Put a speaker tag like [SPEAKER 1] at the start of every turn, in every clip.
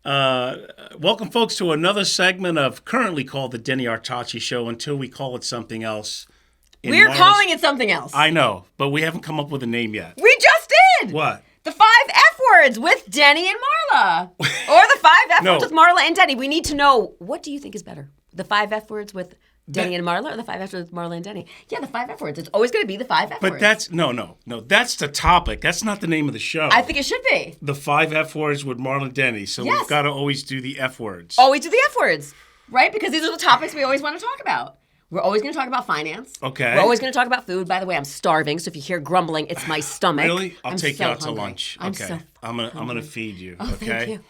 [SPEAKER 1] Welcome, folks, to another segment of currently called the Denny Artache Show until we call it something else.
[SPEAKER 2] We're calling it something else.
[SPEAKER 1] I know, but we haven't come up with a name yet.
[SPEAKER 2] We just did.
[SPEAKER 1] What?
[SPEAKER 2] The 5 F words with Denny and Marla. Or the 5 F words with Marla and Denny. We need to know, what do you think is better? The 5 F words with Denny and Marla, or the 5 F words with Marla and Denny? Yeah, the 5 F words. It's always going to be the 5 F words.
[SPEAKER 1] But that's, no. That's the topic. That's not the name of the show.
[SPEAKER 2] I think it should be.
[SPEAKER 1] The 5 F words with Marla and Denny. So
[SPEAKER 2] Yes.
[SPEAKER 1] we've got to always do the F words.
[SPEAKER 2] Always do the F words, right? Because these are the topics we always want to talk about. We're always going to talk about finance.
[SPEAKER 1] Okay.
[SPEAKER 2] We're always going to talk about food. By the way, I'm starving, so if you hear grumbling, it's my stomach.
[SPEAKER 1] Really? I'll take
[SPEAKER 2] so
[SPEAKER 1] you out to
[SPEAKER 2] hungry.
[SPEAKER 1] lunch.
[SPEAKER 2] I'm
[SPEAKER 1] Okay.
[SPEAKER 2] so
[SPEAKER 1] I'm gonna feed you.
[SPEAKER 2] Oh,
[SPEAKER 1] okay.
[SPEAKER 2] thank you.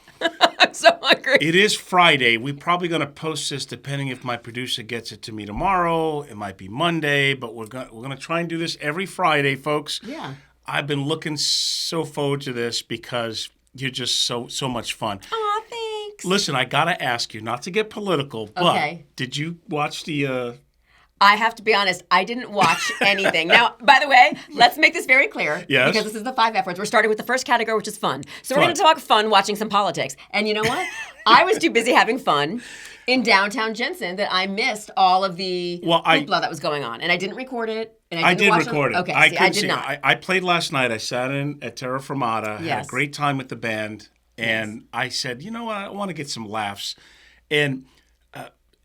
[SPEAKER 2] I'm so hungry.
[SPEAKER 1] It is Friday. We're probably going to post this depending if my producer gets it to me tomorrow. It might be Monday, but we're going to try and do this every Friday, folks.
[SPEAKER 2] Yeah.
[SPEAKER 1] I've been looking so forward to this because you're just so much fun.
[SPEAKER 2] Aw, thanks.
[SPEAKER 1] Listen, I got to ask you, not to get political, but
[SPEAKER 2] Okay.
[SPEAKER 1] did you watch the
[SPEAKER 2] I have to be honest, I didn't watch anything. Now, by the way, let's make this very clear.
[SPEAKER 1] Yes.
[SPEAKER 2] Because this is the 5 F words. We're starting with the first category, which is fun. So we're
[SPEAKER 1] Fun.
[SPEAKER 2] going to talk fun watching some politics. And you know what? I was too busy having fun in downtown Jensen that I missed all of the hoopla that was going on. And I didn't record it. And
[SPEAKER 1] I
[SPEAKER 2] didn't
[SPEAKER 1] did
[SPEAKER 2] watch
[SPEAKER 1] record it.
[SPEAKER 2] Okay,
[SPEAKER 1] I
[SPEAKER 2] I did not.
[SPEAKER 1] I played last night. I sat in at Terra Firmata, had
[SPEAKER 2] Yes.
[SPEAKER 1] a great time with the band, and I said, you know what, I want to get some laughs. And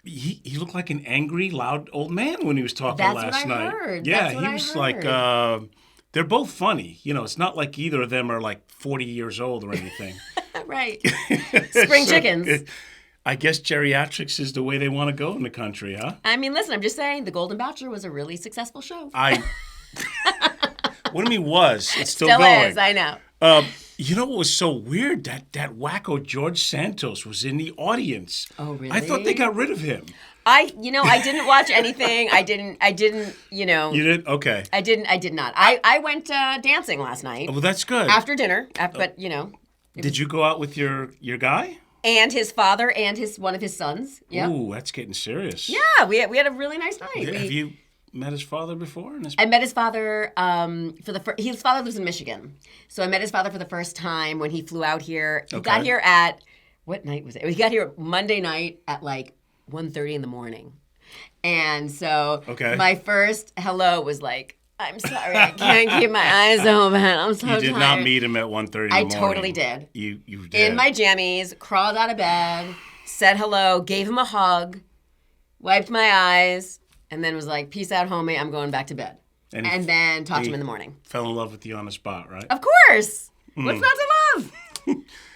[SPEAKER 1] he looked like an angry, loud old man when he was talking
[SPEAKER 2] That's
[SPEAKER 1] last
[SPEAKER 2] what I
[SPEAKER 1] night.
[SPEAKER 2] heard.
[SPEAKER 1] Yeah,
[SPEAKER 2] That's what
[SPEAKER 1] he
[SPEAKER 2] I
[SPEAKER 1] was
[SPEAKER 2] heard.
[SPEAKER 1] like, they're both funny. You know, it's not like either of them are like 40 years old or anything.
[SPEAKER 2] Right. Spring chickens.
[SPEAKER 1] I guess geriatrics is the way they want to go in the country, huh?
[SPEAKER 2] I mean, listen, I'm just saying, The Golden Bachelor was a really successful show.
[SPEAKER 1] What do you mean was? It's still
[SPEAKER 2] Still
[SPEAKER 1] going.
[SPEAKER 2] is, I know.
[SPEAKER 1] You know what was so weird? That wacko George Santos was in the audience.
[SPEAKER 2] Oh, really?
[SPEAKER 1] I thought they got rid of him.
[SPEAKER 2] I didn't watch anything. I didn't,
[SPEAKER 1] You did? Okay.
[SPEAKER 2] I did not. I went dancing last night.
[SPEAKER 1] Well, that's good.
[SPEAKER 2] After dinner, but
[SPEAKER 1] Did you go out with your guy?
[SPEAKER 2] and his father and one of his sons. Yeah.
[SPEAKER 1] Ooh, that's getting serious.
[SPEAKER 2] Yeah, we had a really nice night.
[SPEAKER 1] Have you met his father before?
[SPEAKER 2] I met his father his father lives in Michigan. So I met his father for the first time when he flew out here. He got here at, what night was it? He got here Monday night at like 1:30 in the morning. And so my first hello was like, I'm sorry, I can't keep my eyes open. I'm so tired.
[SPEAKER 1] You did not meet him at 1:30 in the morning.
[SPEAKER 2] I totally did.
[SPEAKER 1] You did.
[SPEAKER 2] In my jammies, crawled out of bed, said hello, gave him a hug, wiped my eyes, and then was like, peace out, homie, I'm going back to bed. And then talked to him in the morning.
[SPEAKER 1] Fell in love with you on the spot, right?
[SPEAKER 2] Of course. What's not to love?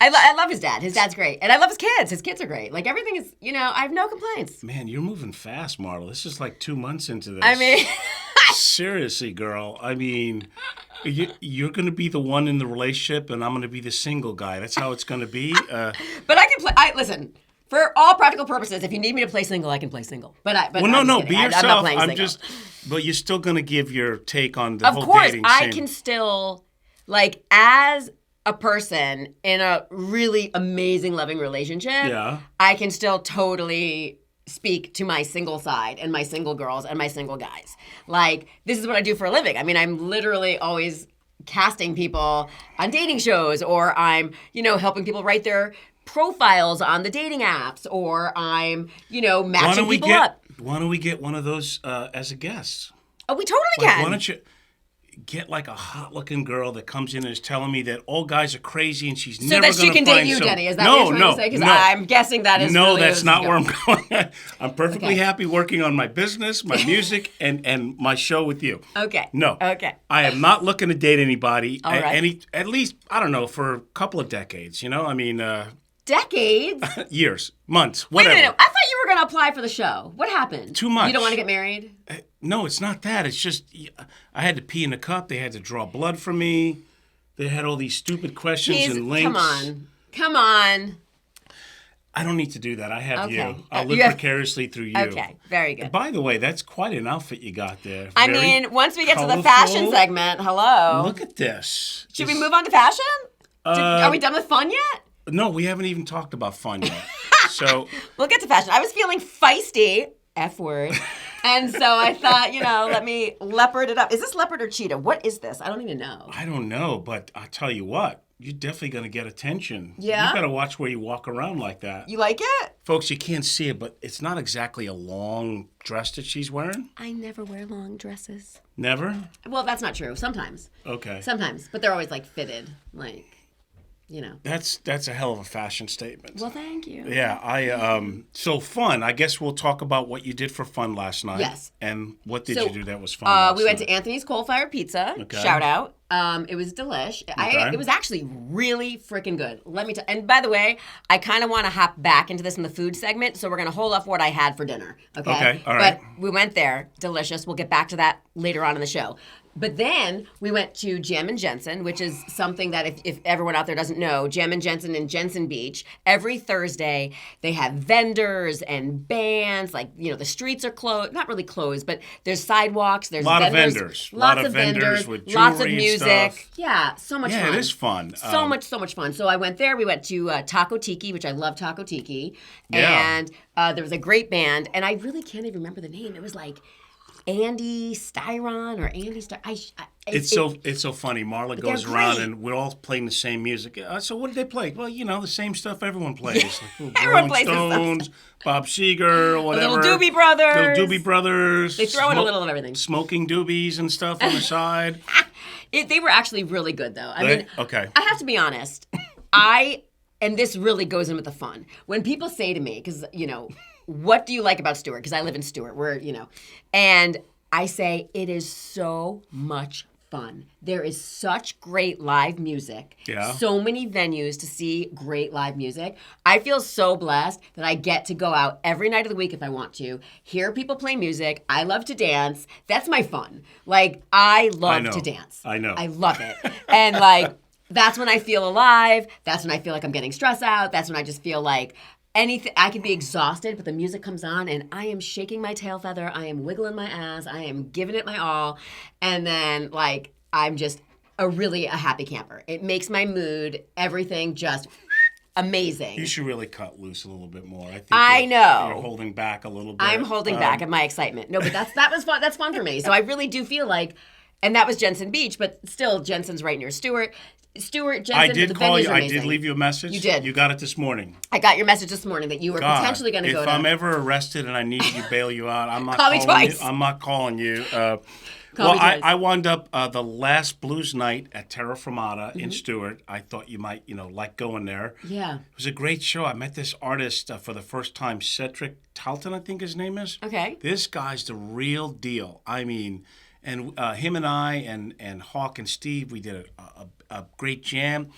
[SPEAKER 2] I love his dad. His dad's great. And I love his kids. His kids are great. Like, everything is, I have no complaints.
[SPEAKER 1] Man, you're moving fast, Marla. This is like 2 months into this.
[SPEAKER 2] I mean...
[SPEAKER 1] Seriously, girl. I mean, you're going to be the one in the relationship, and I'm going to be the single guy. That's how it's going to be.
[SPEAKER 2] But I can play... Listen, for all practical purposes, if you need me to play single, I can play single. But
[SPEAKER 1] no, be yourself.
[SPEAKER 2] I'm not playing single.
[SPEAKER 1] But you're still going to give your take on the whole dating scene.
[SPEAKER 2] Of course, I can still, like, as a person in a really amazing, loving relationship, I can still totally speak to my single side and my single girls and my single guys. Like, this is what I do for a living. I mean, I'm literally always casting people on dating shows, or I'm, helping people write their profiles on the dating apps, or I'm, matching people up.
[SPEAKER 1] Why don't we get one of those as a guest?
[SPEAKER 2] Oh, we totally can.
[SPEAKER 1] Why don't you get like a hot-looking girl that comes in and is telling me that all guys are crazy and she's never going to find
[SPEAKER 2] So that she can date you, Denny. Is that what you're trying to say? Because I'm guessing that is
[SPEAKER 1] No,
[SPEAKER 2] really
[SPEAKER 1] that's not where I'm
[SPEAKER 2] going.
[SPEAKER 1] going. I'm perfectly happy working on my business, my music, and my show with you.
[SPEAKER 2] Okay.
[SPEAKER 1] No.
[SPEAKER 2] Okay.
[SPEAKER 1] I am not looking to date anybody.
[SPEAKER 2] All right.
[SPEAKER 1] At least, I don't know, for a couple of decades, I mean...
[SPEAKER 2] Decades?
[SPEAKER 1] Years, months, whatever.
[SPEAKER 2] Wait a minute. I thought you were going to apply for the show. What happened?
[SPEAKER 1] Too much.
[SPEAKER 2] You don't want to get married?
[SPEAKER 1] No, it's not that. It's just I had to pee in a cup. They had to draw blood from me. They had all these stupid questions and links.
[SPEAKER 2] Come on.
[SPEAKER 1] I don't need to do that. I have you. I'll live precariously through you.
[SPEAKER 2] Okay, very good.
[SPEAKER 1] By the way, that's quite an outfit you got there.
[SPEAKER 2] I mean, once we get to the fashion segment, hello.
[SPEAKER 1] Look at this.
[SPEAKER 2] Should we move on to fashion? Are we done with fun yet?
[SPEAKER 1] No, we haven't even talked about fun yet. So
[SPEAKER 2] we'll get to fashion. I was feeling feisty, F word. And so I thought, let me leopard it up. Is this leopard or cheetah? What is this? I don't even know.
[SPEAKER 1] I don't know, but I'll tell you what. you're definitely going to get attention.
[SPEAKER 2] Yeah?
[SPEAKER 1] You got to watch where you walk around like that.
[SPEAKER 2] You like it?
[SPEAKER 1] Folks, you can't see it, but it's not exactly a long dress that she's wearing.
[SPEAKER 2] I never wear long dresses.
[SPEAKER 1] Never?
[SPEAKER 2] Well, that's not true. Sometimes.
[SPEAKER 1] Okay.
[SPEAKER 2] Sometimes. But they're always, like, fitted. Like, you know.
[SPEAKER 1] That's a hell of a fashion statement.
[SPEAKER 2] Well, thank you.
[SPEAKER 1] Yeah, so fun. I guess we'll talk about what you did for fun last night.
[SPEAKER 2] Yes.
[SPEAKER 1] And what did you do that was fun last
[SPEAKER 2] we went
[SPEAKER 1] night?
[SPEAKER 2] to Anthony's Coal Fire Pizza.
[SPEAKER 1] Okay.
[SPEAKER 2] Shout out. It was delish.
[SPEAKER 1] Okay.
[SPEAKER 2] It was actually really freaking good. Let me tell. And by the way, I kind of want to hop back into this in the food segment, so we're gonna hold off what I had for dinner. Okay.
[SPEAKER 1] Okay. All right.
[SPEAKER 2] But we went there. Delicious. We'll get back to that later on in the show. But then we went to Jam and Jensen, which is something that if everyone out there doesn't know, Jam and Jensen in Jensen Beach, every Thursday they have vendors and bands. Like, you know, the streets are closed, not really closed, but there's sidewalks, there's
[SPEAKER 1] lot
[SPEAKER 2] vendors,
[SPEAKER 1] of vendors.
[SPEAKER 2] lots
[SPEAKER 1] Lot
[SPEAKER 2] of
[SPEAKER 1] of vendors
[SPEAKER 2] vendors,
[SPEAKER 1] with
[SPEAKER 2] lots of
[SPEAKER 1] jewelry and
[SPEAKER 2] music.
[SPEAKER 1] stuff.
[SPEAKER 2] Yeah, so much fun.
[SPEAKER 1] Yeah, it is fun.
[SPEAKER 2] So much fun. So I went there. We went to Taco Tiki, which I love Taco Tiki.
[SPEAKER 1] Yeah.
[SPEAKER 2] And there was a great band. And I really can't even remember the name. It was like Andy Styron or Andy Styron.
[SPEAKER 1] It's so funny. Marla goes around and we're all playing the same music. So what did they play? Well, you know, the same stuff everyone plays. Like
[SPEAKER 2] Everyone
[SPEAKER 1] Rolling
[SPEAKER 2] plays the same
[SPEAKER 1] Stones, Bob Seger, whatever.
[SPEAKER 2] Little Doobie Brothers.
[SPEAKER 1] Little Doobie Brothers.
[SPEAKER 2] They throw in a little of everything.
[SPEAKER 1] Smoking doobies and stuff on the side.
[SPEAKER 2] They were actually really good, though. I mean,
[SPEAKER 1] okay.
[SPEAKER 2] I have to be honest. And this really goes in with the fun. When people say to me, because, you know, what do you like about Stewart? Because I live in Stewart. And I say, it is so much fun. There is such great live music.
[SPEAKER 1] Yeah.
[SPEAKER 2] So many venues to see great live music. I feel so blessed that I get to go out every night of the week if I want to, hear people play music. I love to dance. That's my fun. Like, I love to dance.
[SPEAKER 1] I know.
[SPEAKER 2] I love it. And, like, that's when I feel alive. That's when I feel like I'm getting stressed out. That's when I just feel like anything. I could be exhausted, but the music comes on and I am shaking my tail feather. I am wiggling my ass. I am giving it my all. And then, like, I'm just a happy camper. It makes my mood, everything just amazing.
[SPEAKER 1] You should really cut loose a little bit more.
[SPEAKER 2] I know.
[SPEAKER 1] You're holding back a little bit.
[SPEAKER 2] I'm holding back at my excitement. No, but that was fun. That's fun for me. So I really do feel like, and that was Jensen Beach, but still Jensen's right near Stewart. Jensen,
[SPEAKER 1] I did call you.
[SPEAKER 2] I
[SPEAKER 1] did leave you a message.
[SPEAKER 2] You did.
[SPEAKER 1] You got it this morning.
[SPEAKER 2] I got your message this morning that you were potentially going to go to.
[SPEAKER 1] If I'm ever arrested and I need you to bail you out, I'm not
[SPEAKER 2] Call me twice.
[SPEAKER 1] I'm not calling you.
[SPEAKER 2] Call me twice.
[SPEAKER 1] I wound up the last blues night at Terra Firmata in Stewart. I thought you might, like going there.
[SPEAKER 2] Yeah.
[SPEAKER 1] It was a great show. I met this artist for the first time, Cedric Talton, I think his name is.
[SPEAKER 2] Okay.
[SPEAKER 1] This guy's the real deal. I mean, and him and I and Hawk and Steve, we did a great jam.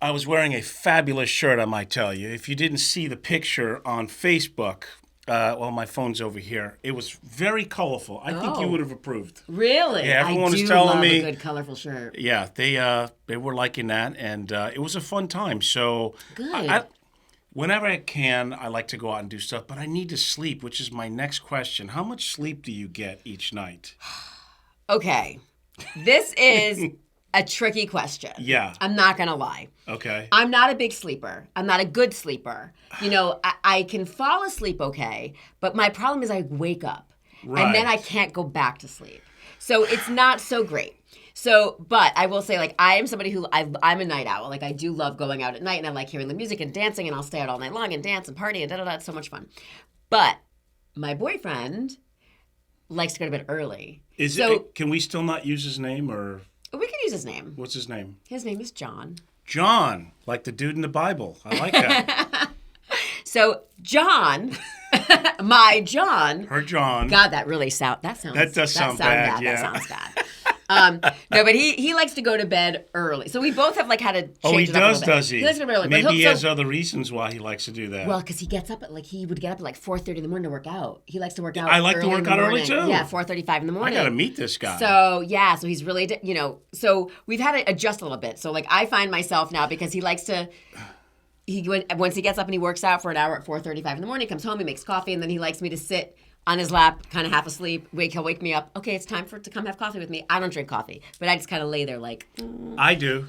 [SPEAKER 1] I was wearing a fabulous shirt, I might tell you. If you didn't see the picture on Facebook, my phone's over here. It was very colorful. I think you would have approved.
[SPEAKER 2] Really?
[SPEAKER 1] Yeah, everyone was
[SPEAKER 2] I
[SPEAKER 1] telling me.
[SPEAKER 2] do love a good colorful shirt.
[SPEAKER 1] Yeah, they were liking that, and it was a fun time. So
[SPEAKER 2] good.
[SPEAKER 1] Whenever I can, I like to go out and do stuff, but I need to sleep, which is my next question. How much sleep do you get each night?
[SPEAKER 2] Okay, this is a tricky question.
[SPEAKER 1] Yeah.
[SPEAKER 2] I'm not going to lie.
[SPEAKER 1] Okay.
[SPEAKER 2] I'm not a big sleeper. I'm not a good sleeper. I can fall asleep okay, but my problem is I wake up.
[SPEAKER 1] Right.
[SPEAKER 2] And then I can't go back to sleep. So it's not so great. So, but I will say, like, I am somebody who, I'm a night owl. Like, I do love going out at night, and I like hearing the music and dancing, and I'll stay out all night long and dance and party and da-da-da. It's so much fun. But my boyfriend likes to go to bed early.
[SPEAKER 1] Can we still not use his name, or?
[SPEAKER 2] We can use his name.
[SPEAKER 1] What's his name?
[SPEAKER 2] His name is John.
[SPEAKER 1] John, like the dude in the Bible. I like that.
[SPEAKER 2] So, John, my John.
[SPEAKER 1] Her John.
[SPEAKER 2] God, that does sound bad.
[SPEAKER 1] Yeah.
[SPEAKER 2] That sounds bad. No, but he likes to go to bed early. So we both have had to change it up a little bit.
[SPEAKER 1] Does he?
[SPEAKER 2] He likes to go to bed early.
[SPEAKER 1] Maybe he has other reasons why he likes to do that.
[SPEAKER 2] Well, because he gets up he would get up at 4:30 in the morning to work out. He likes to work out.
[SPEAKER 1] I like to work out early too.
[SPEAKER 2] Yeah, 4:35 in the morning.
[SPEAKER 1] I got to meet this guy.
[SPEAKER 2] So so he's really, so we've had to adjust a little bit. So I find myself now, because he likes to. Once he gets up and he works out for an hour at 4:35 in the morning, comes home, he makes coffee, and then he likes me to sit on his lap, kind of half asleep. He'll wake me up. Okay, it's time to come have coffee with me. I don't drink coffee, but I just kind of lay there
[SPEAKER 1] I do.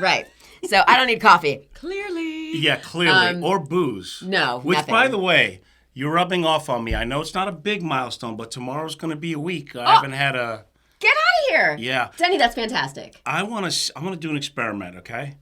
[SPEAKER 2] Right. So I don't need coffee. Clearly.
[SPEAKER 1] Yeah, clearly. Or booze.
[SPEAKER 2] No,
[SPEAKER 1] Which,
[SPEAKER 2] nothing.
[SPEAKER 1] by the way, you're rubbing off on me. I know it's not a big milestone, but tomorrow's going to be a week. I haven't had a...
[SPEAKER 2] Get out of here.
[SPEAKER 1] Yeah.
[SPEAKER 2] Denny, that's fantastic.
[SPEAKER 1] I want to do an experiment, okay?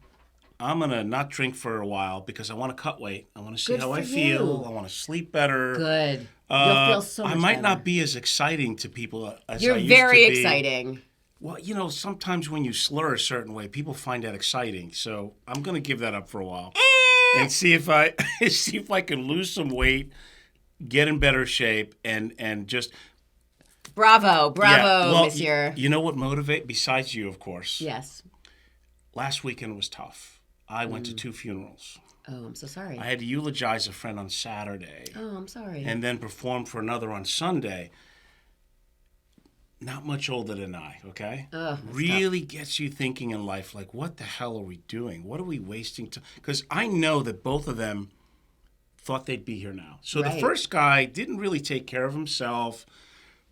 [SPEAKER 1] I'm going to not drink for a while because I want to cut weight. I want to see
[SPEAKER 2] Good
[SPEAKER 1] how
[SPEAKER 2] for
[SPEAKER 1] I feel.
[SPEAKER 2] you.
[SPEAKER 1] I want to sleep better.
[SPEAKER 2] Good. You'll feel so much
[SPEAKER 1] I might
[SPEAKER 2] better.
[SPEAKER 1] not be as exciting to people as
[SPEAKER 2] You're
[SPEAKER 1] I used
[SPEAKER 2] very
[SPEAKER 1] to be.
[SPEAKER 2] exciting.
[SPEAKER 1] Well, sometimes when you slur a certain way, people find that exciting. So I'm going to give that up for a while and see if I see if I can lose some weight, get in better shape, and just
[SPEAKER 2] Bravo,
[SPEAKER 1] well,
[SPEAKER 2] monsieur.
[SPEAKER 1] You know what motivates besides you, of course.
[SPEAKER 2] Yes.
[SPEAKER 1] Last weekend was tough. I went to 2 funerals.
[SPEAKER 2] Oh, I'm so sorry.
[SPEAKER 1] I had to eulogize a friend on Saturday.
[SPEAKER 2] Oh, I'm sorry.
[SPEAKER 1] And then perform for another on Sunday. Not much older than I, okay? Really gets you thinking in life, like, what the hell are we doing? What are we wasting time? Because I know that both of them thought they'd be here now. So the first guy didn't really take care of himself,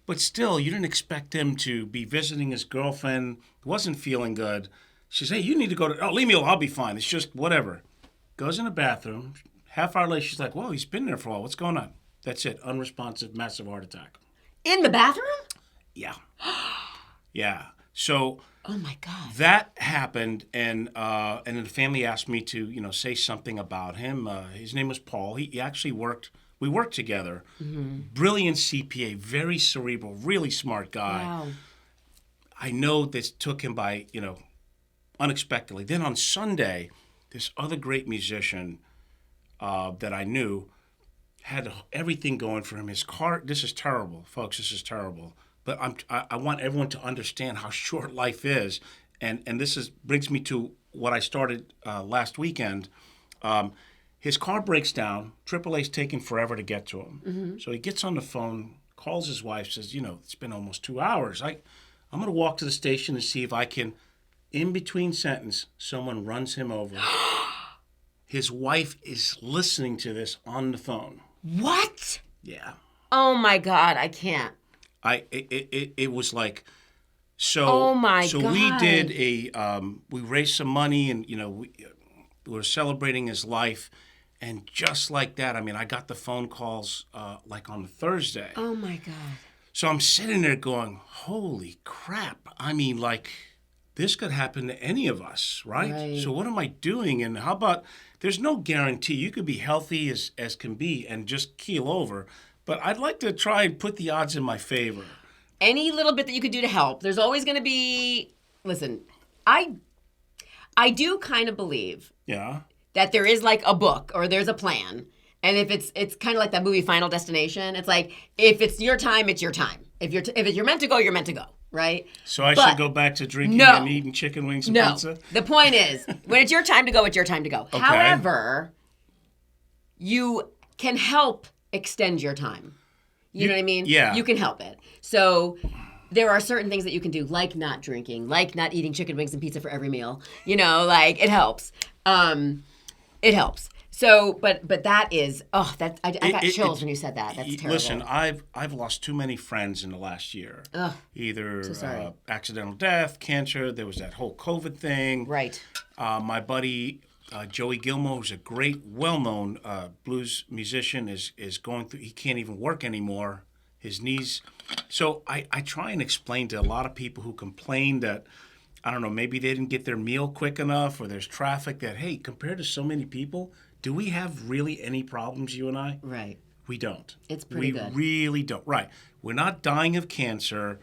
[SPEAKER 1] but still, you didn't expect him to be visiting his girlfriend, wasn't feeling good. She says, hey, you need to go to, leave me alone, I'll be fine. It's just whatever. Goes in the bathroom. Half hour later, she's like, whoa, he's been there for a while. What's going on? That's it. Unresponsive, massive heart attack.
[SPEAKER 2] In the bathroom?
[SPEAKER 1] Yeah. Yeah. So
[SPEAKER 2] oh my God.
[SPEAKER 1] That happened, and then the family asked me to, say something about him. His name was Paul. He actually we worked together. Mm-hmm. Brilliant CPA, very cerebral, really smart guy.
[SPEAKER 2] Wow.
[SPEAKER 1] I know this took him by, unexpectedly. Then on Sunday, this other great musician that I knew had everything going for him. His car, this is terrible, folks, this is terrible. But I want everyone to understand how short life is. And this brings me to what I started last weekend. His car breaks down. AAA's taking forever to get to him. Mm-hmm. So he gets on the phone, calls his wife, says, it's been almost 2 hours. I'm going to walk to the station and see if I can, in between sentence, someone runs him over. His wife is listening to this on the phone.
[SPEAKER 2] What?
[SPEAKER 1] Yeah.
[SPEAKER 2] Oh my God, I can't.
[SPEAKER 1] It was like, so.
[SPEAKER 2] Oh my
[SPEAKER 1] so
[SPEAKER 2] God.
[SPEAKER 1] we did we raised some money, and we were celebrating his life, and just like that, I got the phone calls like on Thursday.
[SPEAKER 2] Oh my God.
[SPEAKER 1] So I'm sitting there going, holy crap! Like this could happen to any of us, right? So what am I doing? And how about there's no guarantee. You could be healthy as can be and just keel over. But I'd like to try and put the odds in my favor.
[SPEAKER 2] Any little bit that you could do to help. There's always going to be. Listen, I do kind of believe.
[SPEAKER 1] Yeah.
[SPEAKER 2] That there is like a book or there's a plan, and if it's kind of like that movie Final Destination. It's like if it's your time, it's your time. If you're meant to go, you're meant to go, right?
[SPEAKER 1] So I should go back to drinking and eating chicken wings and pizza.
[SPEAKER 2] The point is, when it's your time to go, it's your time to go. Okay. However, you can help extend your time. You know what I mean?
[SPEAKER 1] Yeah.
[SPEAKER 2] You can help it. So there are certain things that you can do, like not drinking, like not eating chicken wings and pizza for every meal. It helps. It helps. So, but that is, I got chills when you said that. That's terrible.
[SPEAKER 1] Listen, I've lost too many friends in the last year.
[SPEAKER 2] Ugh,
[SPEAKER 1] Either
[SPEAKER 2] so
[SPEAKER 1] accidental death, cancer. There was that whole COVID thing.
[SPEAKER 2] right.
[SPEAKER 1] My buddy Joey Gilmore, who's a great, well-known blues musician, is going through. He can't even work anymore. His knees. So I try and explain to a lot of people who complain that, I don't know, maybe they didn't get their meal quick enough or there's traffic, that, hey, compared to so many people, do we have really any problems, you and I?
[SPEAKER 2] Right.
[SPEAKER 1] We don't.
[SPEAKER 2] It's pretty good.
[SPEAKER 1] We really don't. Right. We're not dying of cancer.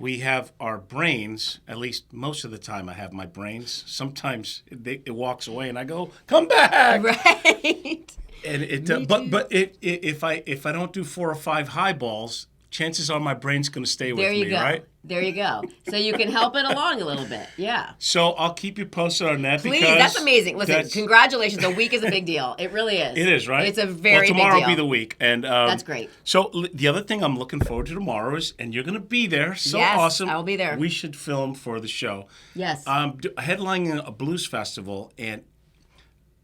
[SPEAKER 1] We have our brains, at least most of the time I have my brains. Sometimes it walks away and I go, come back.
[SPEAKER 2] Right.
[SPEAKER 1] And if I don't do 4 or 5 highballs, chances are my brain's going to stay with me, right?
[SPEAKER 2] There you go. So you can help it along a little bit. Yeah.
[SPEAKER 1] So I'll keep you posted on that.
[SPEAKER 2] Please, that's amazing. Listen, congratulations. A week is a big deal. It really is.
[SPEAKER 1] It is, right?
[SPEAKER 2] It's a very big deal.
[SPEAKER 1] Tomorrow will be the week. And
[SPEAKER 2] that's great.
[SPEAKER 1] So the other thing I'm looking forward to tomorrow is, and you're going to be there. So
[SPEAKER 2] yes,
[SPEAKER 1] awesome.
[SPEAKER 2] I'll be there.
[SPEAKER 1] We should film for the show.
[SPEAKER 2] Yes.
[SPEAKER 1] Headlining a blues festival, and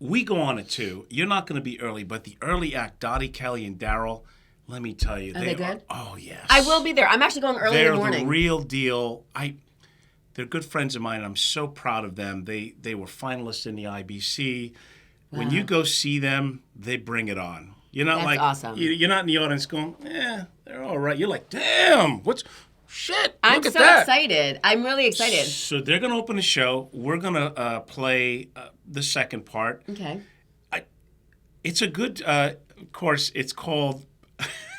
[SPEAKER 1] we go on it too. You're not going to be early, but the early act, Dottie, Kelly, and Daryl, let me tell you.
[SPEAKER 2] Are they good?
[SPEAKER 1] Oh, yes.
[SPEAKER 2] I will be there. I'm actually going early in the morning.
[SPEAKER 1] They're the real deal. They're good friends of mine, and I'm so proud of them. They were finalists in the IBC. Wow. When you go see them, they bring it on. You're not
[SPEAKER 2] That's awesome.
[SPEAKER 1] You're not in the audience going, they're all right. You're like, damn, Shit!
[SPEAKER 2] I'm
[SPEAKER 1] look at
[SPEAKER 2] so
[SPEAKER 1] that.
[SPEAKER 2] excited. I'm really excited.
[SPEAKER 1] So they're going to open the show. We're going to play the second part.
[SPEAKER 2] Okay.
[SPEAKER 1] It's a good, of course, it's called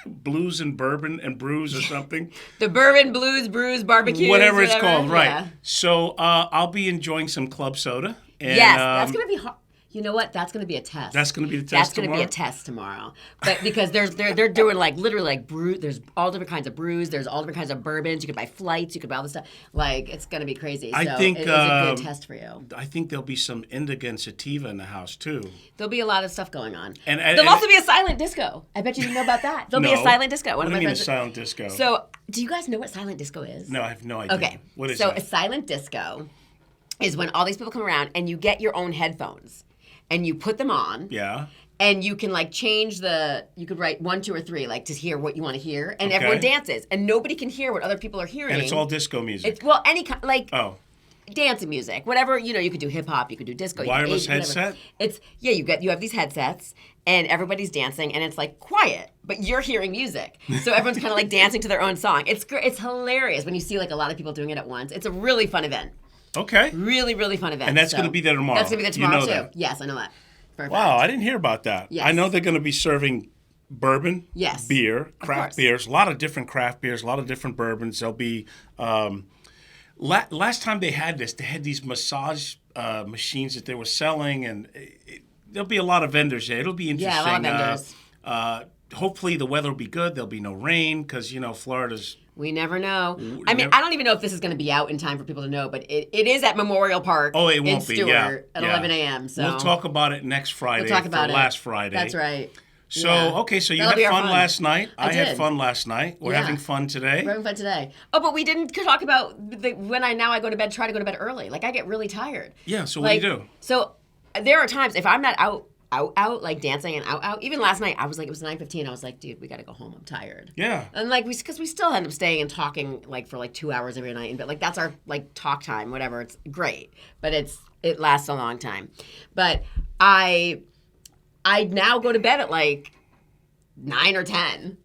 [SPEAKER 1] Blues and Bourbon and Brews or something.
[SPEAKER 2] The Bourbon, Blues, Brews, Barbecue.
[SPEAKER 1] Whatever it's called, right.
[SPEAKER 2] Yeah.
[SPEAKER 1] So I'll be enjoying some club soda. And,
[SPEAKER 2] yes, that's going to be hard. You know what? That's going to be a test.
[SPEAKER 1] That's going to be the test
[SPEAKER 2] That's
[SPEAKER 1] tomorrow?
[SPEAKER 2] going to be a test tomorrow. But because they're doing like literally like brew. There's all different kinds of brews. There's all different kinds of bourbons. You could buy flights. You could buy all this stuff. Like it's going to be crazy.
[SPEAKER 1] I
[SPEAKER 2] so
[SPEAKER 1] think
[SPEAKER 2] it's a good test for you.
[SPEAKER 1] I think there'll be some indica and sativa in the house too.
[SPEAKER 2] There'll be a lot of stuff going on.
[SPEAKER 1] And
[SPEAKER 2] there'll also be a silent disco. I bet you didn't know about that. There'll be a silent disco.
[SPEAKER 1] What do you mean a silent disco?
[SPEAKER 2] So do you guys know what silent disco is?
[SPEAKER 1] No, I have no idea.
[SPEAKER 2] Okay.
[SPEAKER 1] What is
[SPEAKER 2] so
[SPEAKER 1] that?
[SPEAKER 2] a silent disco is when all these people come around and you get your own headphones. And you put them on.
[SPEAKER 1] Yeah.
[SPEAKER 2] And you can like change you could write 1, 2, or 3, like to hear what you want to hear. And everyone dances. And nobody can hear what other people are hearing.
[SPEAKER 1] And it's all disco music.
[SPEAKER 2] It's any kind, like dancing music. Whatever, you could do hip hop, you could do disco.
[SPEAKER 1] Wireless headset?
[SPEAKER 2] You have these headsets and everybody's dancing and it's like quiet, but you're hearing music. So everyone's kind of like dancing to their own song. It's hilarious when you see like a lot of people doing it at once. It's a really fun event.
[SPEAKER 1] Okay.
[SPEAKER 2] Really, really fun event.
[SPEAKER 1] And that's going to be there tomorrow.
[SPEAKER 2] That's going to be there tomorrow, too.
[SPEAKER 1] That.
[SPEAKER 2] Yes, I know that. Perfect.
[SPEAKER 1] Wow, I didn't hear about that.
[SPEAKER 2] Yes.
[SPEAKER 1] I know they're going to be serving bourbon, beer, craft beers, a lot of different craft beers, a lot of different bourbons. There'll be, last time they had this, they had these massage machines that they were selling, and there'll be a lot of vendors there. It'll be interesting.
[SPEAKER 2] Yeah, a lot of vendors.
[SPEAKER 1] Hopefully the weather will be good. There'll be no rain because, Florida's...
[SPEAKER 2] We never know. I mean, I don't even know if this is going to be out in time for people to know, but it is at Memorial Park.
[SPEAKER 1] Oh, it won't
[SPEAKER 2] in Stewart
[SPEAKER 1] at
[SPEAKER 2] 11 a.m. So
[SPEAKER 1] we'll talk about it next Friday.
[SPEAKER 2] We'll talk about
[SPEAKER 1] last Friday.
[SPEAKER 2] That's right.
[SPEAKER 1] So, okay, so you
[SPEAKER 2] That'll
[SPEAKER 1] had fun last night. I
[SPEAKER 2] did.
[SPEAKER 1] had fun last night. We're having fun today.
[SPEAKER 2] We're having fun today. Oh, but we didn't talk about when I go to bed, try to go to bed early. Like, I get really tired.
[SPEAKER 1] Yeah, so what do you do?
[SPEAKER 2] So there are times, if I'm not out, like dancing and out. Even last night, I was like, it was 9:15. I was like, dude, we got to go home. I'm tired.
[SPEAKER 1] Yeah.
[SPEAKER 2] And like, because we still end up staying and talking like for like 2 hours every night. But like, that's our like talk time, whatever. It's great. But it lasts a long time. But I now go to bed at like 9 or 10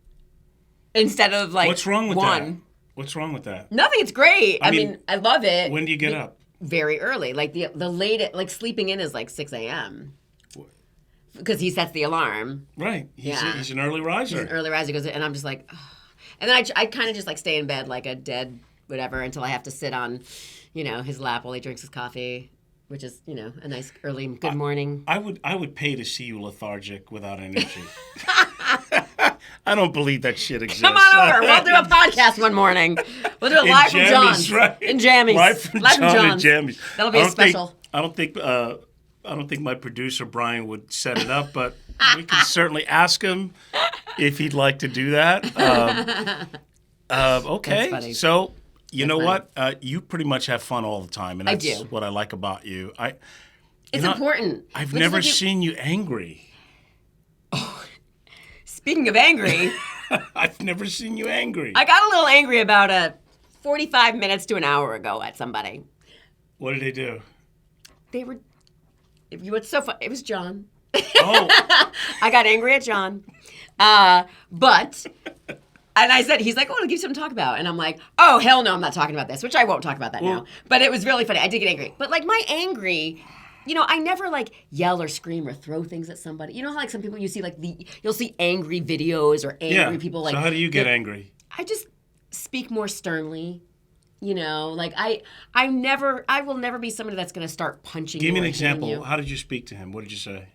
[SPEAKER 2] instead of like
[SPEAKER 1] What's wrong with
[SPEAKER 2] 1.
[SPEAKER 1] that? What's wrong with that?
[SPEAKER 2] Nothing. It's great. I mean, I love it.
[SPEAKER 1] When do you get up?
[SPEAKER 2] Very early. Like the late, like sleeping in is like 6 a.m. Because he sets the alarm.
[SPEAKER 1] Right. He's an early riser.
[SPEAKER 2] He's an early riser. Goes, and I'm just like, oh. And then I kind of just like stay in bed like a dead whatever until I have to sit on, his lap while he drinks his coffee, which is, a nice early good morning.
[SPEAKER 1] I would pay to see you lethargic without energy. I don't believe that shit exists.
[SPEAKER 2] Come on over. We'll do a podcast one morning. We'll do it live from John's.
[SPEAKER 1] Right.
[SPEAKER 2] In Jammies.
[SPEAKER 1] Live from John's.
[SPEAKER 2] That'll be a special.
[SPEAKER 1] I don't think my producer Brian would set it up, but we can certainly ask him if he'd like to do that. Okay, so you know what? You pretty much have fun all the time, and that's what I like about you.
[SPEAKER 2] It's important.
[SPEAKER 1] I've never seen you angry.
[SPEAKER 2] Oh, speaking of angry,
[SPEAKER 1] I've never seen you angry.
[SPEAKER 2] I got a little angry about 45 minutes to an hour ago at somebody.
[SPEAKER 1] What did they do?
[SPEAKER 2] They were. What's so fun? It was John.
[SPEAKER 1] Oh.
[SPEAKER 2] I got angry at John. But, and I said, he's like, oh, I'll give you something to talk about. And I'm like, oh, hell no, I'm not talking about this, which I won't talk about that now. But it was really funny. I did get angry. But like my angry, I never like yell or scream or throw things at somebody. You know how like some people you see like you'll see angry videos or angry people like.
[SPEAKER 1] So how do you get angry?
[SPEAKER 2] I just speak more sternly. Like I will never be somebody that's going to start punching you.
[SPEAKER 1] Give me an
[SPEAKER 2] example.
[SPEAKER 1] example. How did you speak to him? What did you say?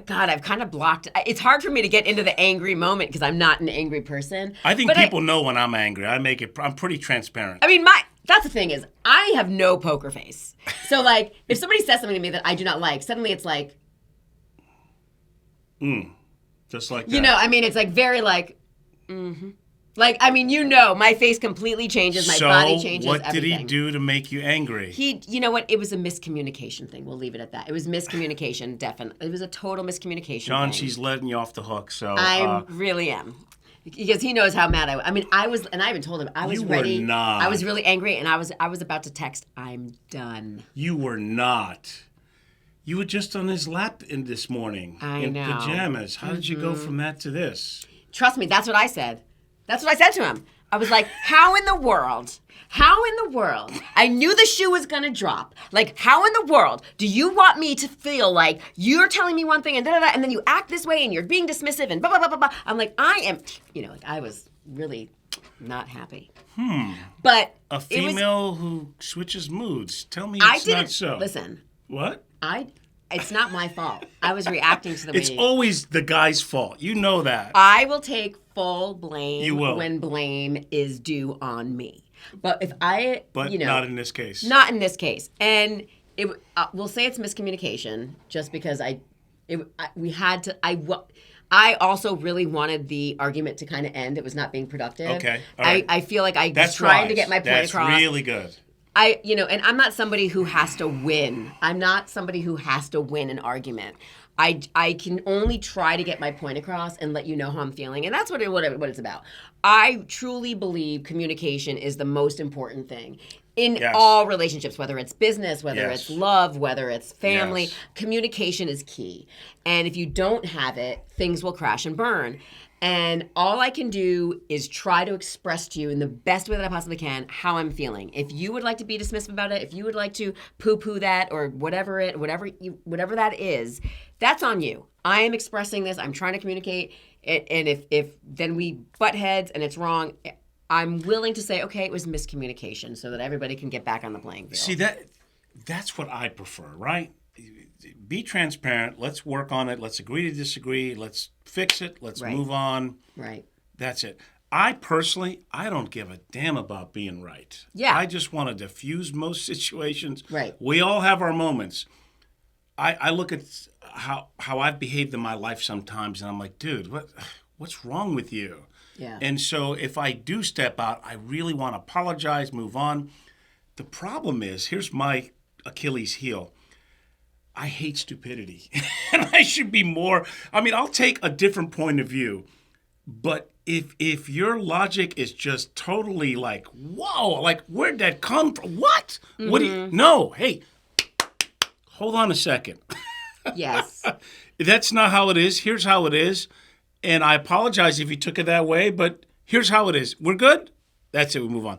[SPEAKER 2] God, I've kind of blocked. It's hard for me to get into the angry moment because I'm not an angry person.
[SPEAKER 1] I think people know when I'm angry. I'm pretty transparent.
[SPEAKER 2] I mean, that's the thing is I have no poker face. So like, if somebody says something to me that I do not like, suddenly it's like,
[SPEAKER 1] just like that.
[SPEAKER 2] I mean, it's like very like, mm-hmm. Like, I mean, my face completely changes, my body changes,
[SPEAKER 1] what did
[SPEAKER 2] everything.
[SPEAKER 1] he do to make you angry?
[SPEAKER 2] You know what? It was a miscommunication thing. We'll leave it at that. It was miscommunication, definitely. It was a total miscommunication
[SPEAKER 1] John,
[SPEAKER 2] thing.
[SPEAKER 1] she's letting you off the hook, so...
[SPEAKER 2] I really am. Because he knows how mad I mean, I was, and I even told him, I was ready.
[SPEAKER 1] You were not.
[SPEAKER 2] I was really angry, and I was about to text, I'm done.
[SPEAKER 1] You were not. You were just on his lap this morning. In pajamas. How did you go from that to this?
[SPEAKER 2] Trust me, that's what I said. That's what I said to him. I was like, how in the world? How in the world? I knew the shoe was gonna drop. Like, how in the world do you want me to feel like you're telling me one thing and da-da-da, and then you act this way and you're being dismissive and blah, blah, blah, blah, blah. I'm like, I am, like I was really not happy. But
[SPEAKER 1] a female who switches moods. Tell me
[SPEAKER 2] I
[SPEAKER 1] it's
[SPEAKER 2] didn't,
[SPEAKER 1] not so.
[SPEAKER 2] Listen.
[SPEAKER 1] What?
[SPEAKER 2] It's not my fault. I was reacting to the way.
[SPEAKER 1] It's always the guy's fault. You know that.
[SPEAKER 2] I will take full blame
[SPEAKER 1] You will.
[SPEAKER 2] when blame is due on me. But if I,
[SPEAKER 1] But not in this case.
[SPEAKER 2] Not in this case. And we'll say it's miscommunication just because I also really wanted the argument to kind of end. It was not being productive.
[SPEAKER 1] Okay. All right.
[SPEAKER 2] I feel like I was
[SPEAKER 1] That's
[SPEAKER 2] trying
[SPEAKER 1] wise.
[SPEAKER 2] to get my point
[SPEAKER 1] That's
[SPEAKER 2] across.
[SPEAKER 1] That's really good.
[SPEAKER 2] And I'm not somebody who has to win. I'm not somebody who has to win an argument. I can only try to get my point across and let you know how I'm feeling. And that's what it's about. I truly believe communication is the most important thing in all relationships, whether it's business, whether it's love, whether it's family.
[SPEAKER 1] Yes.
[SPEAKER 2] Communication is key. And if you don't have it, things will crash and burn. And all I can do is try to express to you in the best way that I possibly can how I'm feeling. If you would like to be dismissive about it, if you would like to poo-poo that or whatever that is, that's on you. I am expressing this. I'm trying to communicate. And if then we butt heads and it's wrong, I'm willing to say, okay, it was miscommunication so that everybody can get back on the playing field.
[SPEAKER 1] See, that's what I prefer, right? Be transparent. Let's work on it. Let's agree to disagree. Let's fix it. Let's move on.
[SPEAKER 2] Right.
[SPEAKER 1] That's it. I don't give a damn about being right.
[SPEAKER 2] Yeah.
[SPEAKER 1] I just want to diffuse most situations.
[SPEAKER 2] Right.
[SPEAKER 1] We all have our moments. I look at how I've behaved in my life sometimes, and I'm like, dude, what's wrong with you?
[SPEAKER 2] Yeah.
[SPEAKER 1] And so if I do step out, I really want to apologize, move on. The problem is, here's my Achilles heel. I hate stupidity. And I should be more, I'll take a different point of view. But if your logic is just totally like, whoa, like where'd that come from? What? Mm-hmm. What do you, no, hey, hold on a second.
[SPEAKER 2] Yes.
[SPEAKER 1] That's not how it is. Here's how it is. And I apologize if you took it that way, but here's how it is. We're good? That's it. We move on.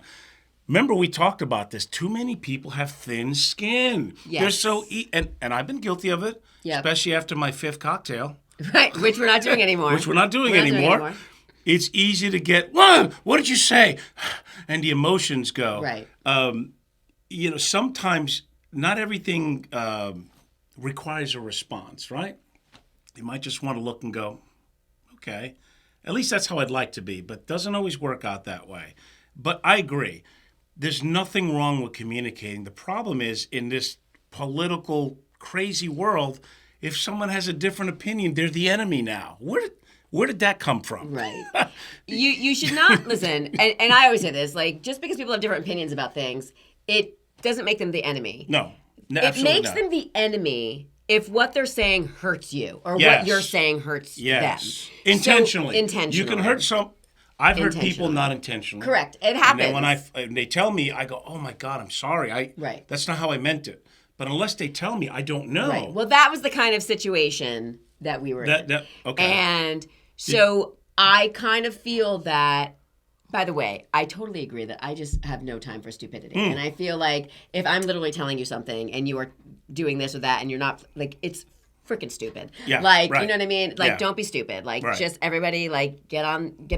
[SPEAKER 1] Remember, we talked about this. Too many people have thin skin.
[SPEAKER 2] Yes.
[SPEAKER 1] They're so and I've been guilty of it, especially after my 5th cocktail.
[SPEAKER 2] Right, which we're not doing anymore.
[SPEAKER 1] It's easy to get, what did you say? And the emotions go.
[SPEAKER 2] Right.
[SPEAKER 1] Sometimes not everything requires a response, right? You might just want to look and go, okay. At least that's how I'd like to be, but it doesn't always work out that way. But I agree. There's nothing wrong with communicating. The problem is, in this political, crazy world, if someone has a different opinion, they're the enemy now. Where did that come from?
[SPEAKER 2] Right. You should not listen. And I always say this, like, just because people have different opinions about things, it doesn't make them the enemy.
[SPEAKER 1] No,
[SPEAKER 2] it makes them the enemy if what they're saying hurts you or what you're saying hurts them.
[SPEAKER 1] Intentionally.
[SPEAKER 2] So, intentionally.
[SPEAKER 1] You can hurt some. I've hurt people not intentionally.
[SPEAKER 2] Correct. It happens.
[SPEAKER 1] And then when they tell me, I go, oh my God, I'm sorry.
[SPEAKER 2] Right. That's
[SPEAKER 1] not how I meant it. But unless they tell me, I don't know.
[SPEAKER 2] Right. Well, that was the kind of situation that we were in.
[SPEAKER 1] Okay.
[SPEAKER 2] And so I kind of feel that, by the way, I totally agree that I just have no time for stupidity. And I feel like if I'm literally telling you something and you are doing this or that and you're not, like, it's freaking stupid.
[SPEAKER 1] Yeah,
[SPEAKER 2] like,
[SPEAKER 1] right.
[SPEAKER 2] you know what I mean? Like, don't be stupid. Like, just everybody, like, get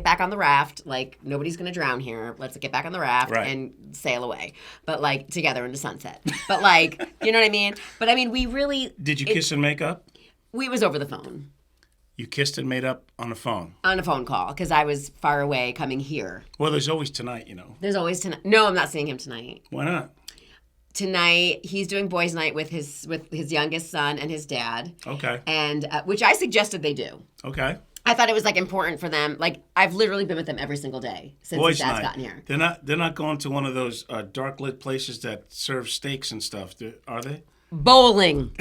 [SPEAKER 2] back on the raft. Like, nobody's going to drown here. Let's get back on the raft and sail away. But, like, together into sunset. But, like, you know what I mean? But, I mean, we really...
[SPEAKER 1] Did you kiss and make up?
[SPEAKER 2] It was over the phone.
[SPEAKER 1] You kissed and made up on the phone?
[SPEAKER 2] On a phone call, because I was far away coming here.
[SPEAKER 1] Well, there's always tonight,
[SPEAKER 2] There's always tonight. No, I'm not seeing him tonight.
[SPEAKER 1] Why not?
[SPEAKER 2] Tonight, he's doing boys' night with his youngest son and his dad.
[SPEAKER 1] Okay.
[SPEAKER 2] And which I suggested they do.
[SPEAKER 1] Okay.
[SPEAKER 2] I thought it was, like, important for them. Like, I've literally been with them every single day since
[SPEAKER 1] boys'
[SPEAKER 2] his dad's
[SPEAKER 1] night.
[SPEAKER 2] gotten here.
[SPEAKER 1] They're not going to one of those dark lit places that serve steaks and stuff, are they?
[SPEAKER 2] Bowling.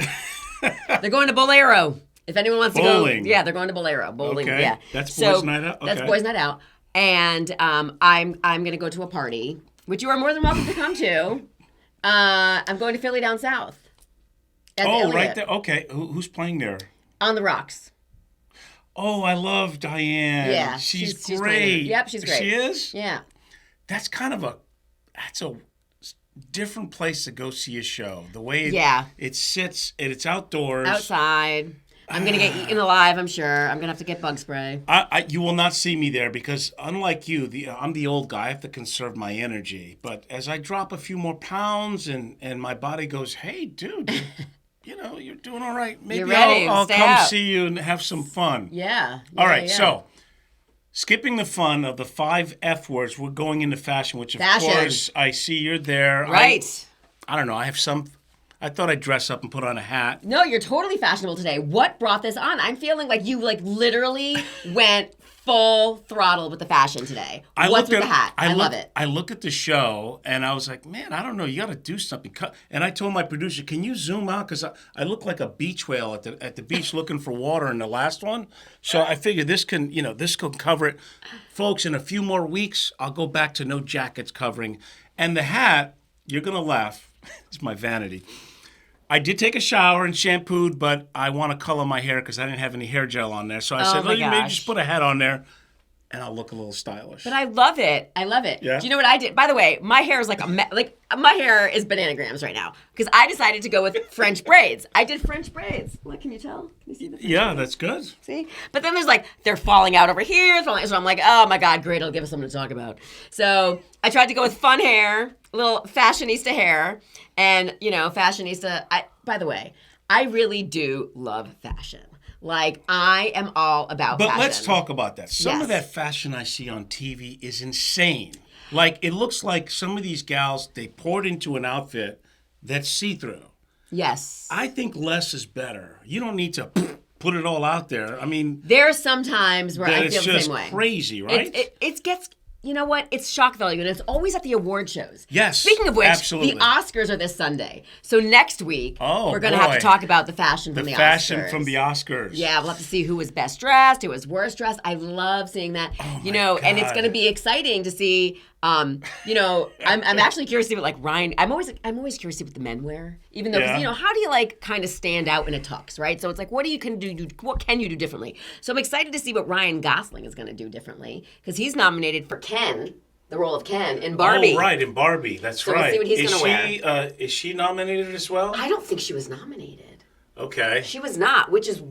[SPEAKER 2] They're going to Bolero. If anyone wants to go, they're going to Bolero. Bowling,
[SPEAKER 1] okay.
[SPEAKER 2] yeah.
[SPEAKER 1] That's boys' night out. Okay.
[SPEAKER 2] That's boys' night out. And I'm going to go to a party, which you are more than welcome to come to. I'm going to Philly down south.
[SPEAKER 1] Right there. Okay. Who's playing there?
[SPEAKER 2] On the Rocks.
[SPEAKER 1] Oh, I love Diane.
[SPEAKER 2] Yeah,
[SPEAKER 1] she's
[SPEAKER 2] great.
[SPEAKER 1] great.
[SPEAKER 2] Yep, she's great.
[SPEAKER 1] She is?
[SPEAKER 2] Yeah.
[SPEAKER 1] that's kind of that's a different place to go see a show. The way it sits, and it's outdoors.
[SPEAKER 2] Outside. I'm going to get eaten alive, I'm sure. I'm going to have to get bug spray.
[SPEAKER 1] You will not see me there because, unlike you, I'm the old guy. I have to conserve my energy. But as I drop a few more pounds and my body goes, hey, dude, you're doing all right. Maybe I'll come
[SPEAKER 2] out.
[SPEAKER 1] see you and have some fun.
[SPEAKER 2] Yeah.
[SPEAKER 1] All right, so skipping the fun of the 5 F words, we're going into fashion, which, of course, I see you're there.
[SPEAKER 2] Right.
[SPEAKER 1] I don't know. I thought I'd dress up and put on a hat.
[SPEAKER 2] No, you're totally fashionable today. What brought this on? I'm feeling like you literally went full throttle with the fashion today. What's with the hat? I love it.
[SPEAKER 1] I look at the show and I was like, man, I don't know. You got to do something. And I told my producer, can you zoom out? Because I look like a beach whale at the beach looking for water in the last one. So I figured this can cover it. Folks, in a few more weeks, I'll go back to no jackets covering. And the hat, you're going to laugh. It's my vanity. I did take a shower and shampooed, but I want to color my hair because I didn't have any hair gel on there. So I said, maybe just put a hat on there and I'll look a little stylish.
[SPEAKER 2] But I love it. Yeah? Do you know what I did? By the way, my hair is my hair is bananagrams right now because I decided to go with French braids. I did French braids. What, can you tell? Can you see the French braids?
[SPEAKER 1] That's good.
[SPEAKER 2] See? But then there's they're falling out over here. So I'm like, oh my God, great. It'll give us something to talk about. So I tried to go with fun hair, a little fashionista hair. And, fashionista, by the way, I really do love fashion. I am all about fashion.
[SPEAKER 1] But let's talk about that. Some of that fashion I see on TV is insane. It looks like some of these gals, they poured into an outfit that's see-through.
[SPEAKER 2] Yes.
[SPEAKER 1] I think less is better. You don't need to put it all out there. I mean...
[SPEAKER 2] There are some times where I feel the same way.
[SPEAKER 1] It's just crazy, right?
[SPEAKER 2] It gets... You know what? It's shock value, and it's always at the award shows.
[SPEAKER 1] Yes.
[SPEAKER 2] Speaking of which,
[SPEAKER 1] absolutely.
[SPEAKER 2] The Oscars are this Sunday. So next week, we're going to have to talk about the fashion from the Oscars.
[SPEAKER 1] The fashion from the Oscars.
[SPEAKER 2] Yeah, we'll have to see who was best dressed, who was worst dressed. I love seeing that.
[SPEAKER 1] Oh my God.
[SPEAKER 2] And it's going to be exciting to see. I'm actually curious to see what Ryan. I'm always curious to see what the men wear. Even though, how do you kind of stand out in a tux, right? So it's what can you do differently? So I'm excited to see what Ryan Gosling is going to do differently because he's nominated for Ken. The role of Ken in Barbie.
[SPEAKER 1] Oh, right, in Barbie. That's right.
[SPEAKER 2] We'll see what he's going to wear.
[SPEAKER 1] Is she nominated as well?
[SPEAKER 2] I don't think she was nominated.
[SPEAKER 1] Okay.
[SPEAKER 2] She was not, which is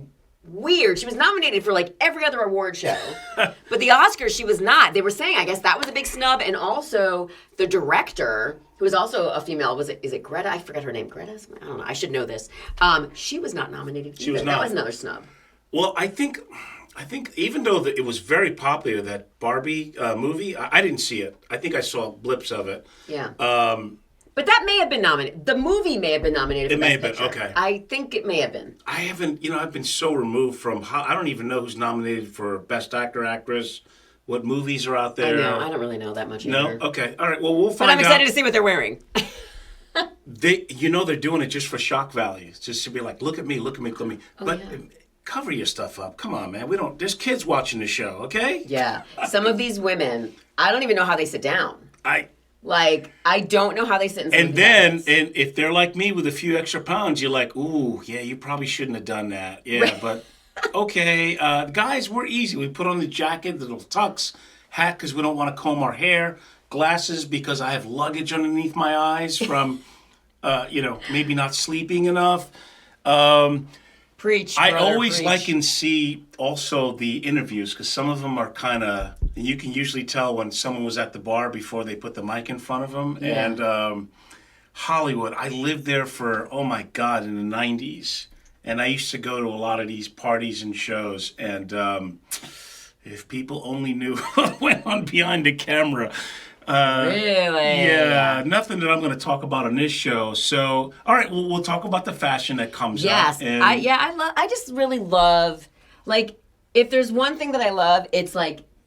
[SPEAKER 2] weird. She was nominated for every other award show. But the Oscars, she was not. They were saying, I guess that was a big snub. And also the director, who is also a female, is it Greta? I forget her name. Greta? I don't know. I should know this. She was not nominated either.
[SPEAKER 1] She was not.
[SPEAKER 2] That was another snub.
[SPEAKER 1] Well, I think even though it was very popular, that Barbie movie, I didn't see it. I think I saw blips of it.
[SPEAKER 2] Yeah. But that may have been nominated. The movie may have been nominated for Best Picture.
[SPEAKER 1] Okay.
[SPEAKER 2] I think it may have been.
[SPEAKER 1] I haven't, I've been so removed from I don't even know who's nominated for Best Actor, Actress, what movies are out there.
[SPEAKER 2] I know. I don't really know that much either.
[SPEAKER 1] No? Okay. All right. Well, we'll find out.
[SPEAKER 2] But I'm excited to see what they're wearing.
[SPEAKER 1] They're doing it just for shock value. Just to be like, look at me. But cover your stuff up. Come on, man. There's kids watching the show, okay?
[SPEAKER 2] Yeah. Some of these women, I don't even know how they sit down. I don't know how they sit
[SPEAKER 1] and then, and if they're like me with a few extra pounds, you're like, ooh, yeah, you probably shouldn't have done that. Yeah, right. But okay, guys, we're easy. We put on the jacket, the little tux, hat because we don't want to comb our hair, glasses because I have luggage underneath my eyes from, maybe not sleeping enough.
[SPEAKER 2] Preach.
[SPEAKER 1] I always like and see also the interviews because some of them are kind of, you can usually tell when someone was at the bar before they put the mic in front of them. Yeah. And Hollywood, I lived there for, oh my God, in the 90s. And I used to go to a lot of these parties and shows. And if people only knew what went on behind the camera.
[SPEAKER 2] Really?
[SPEAKER 1] Yeah, nothing that I'm going to talk about on this show. So, all right, we'll talk about the fashion that comes out.
[SPEAKER 2] Yes, I just really love, if there's one thing that I love, it's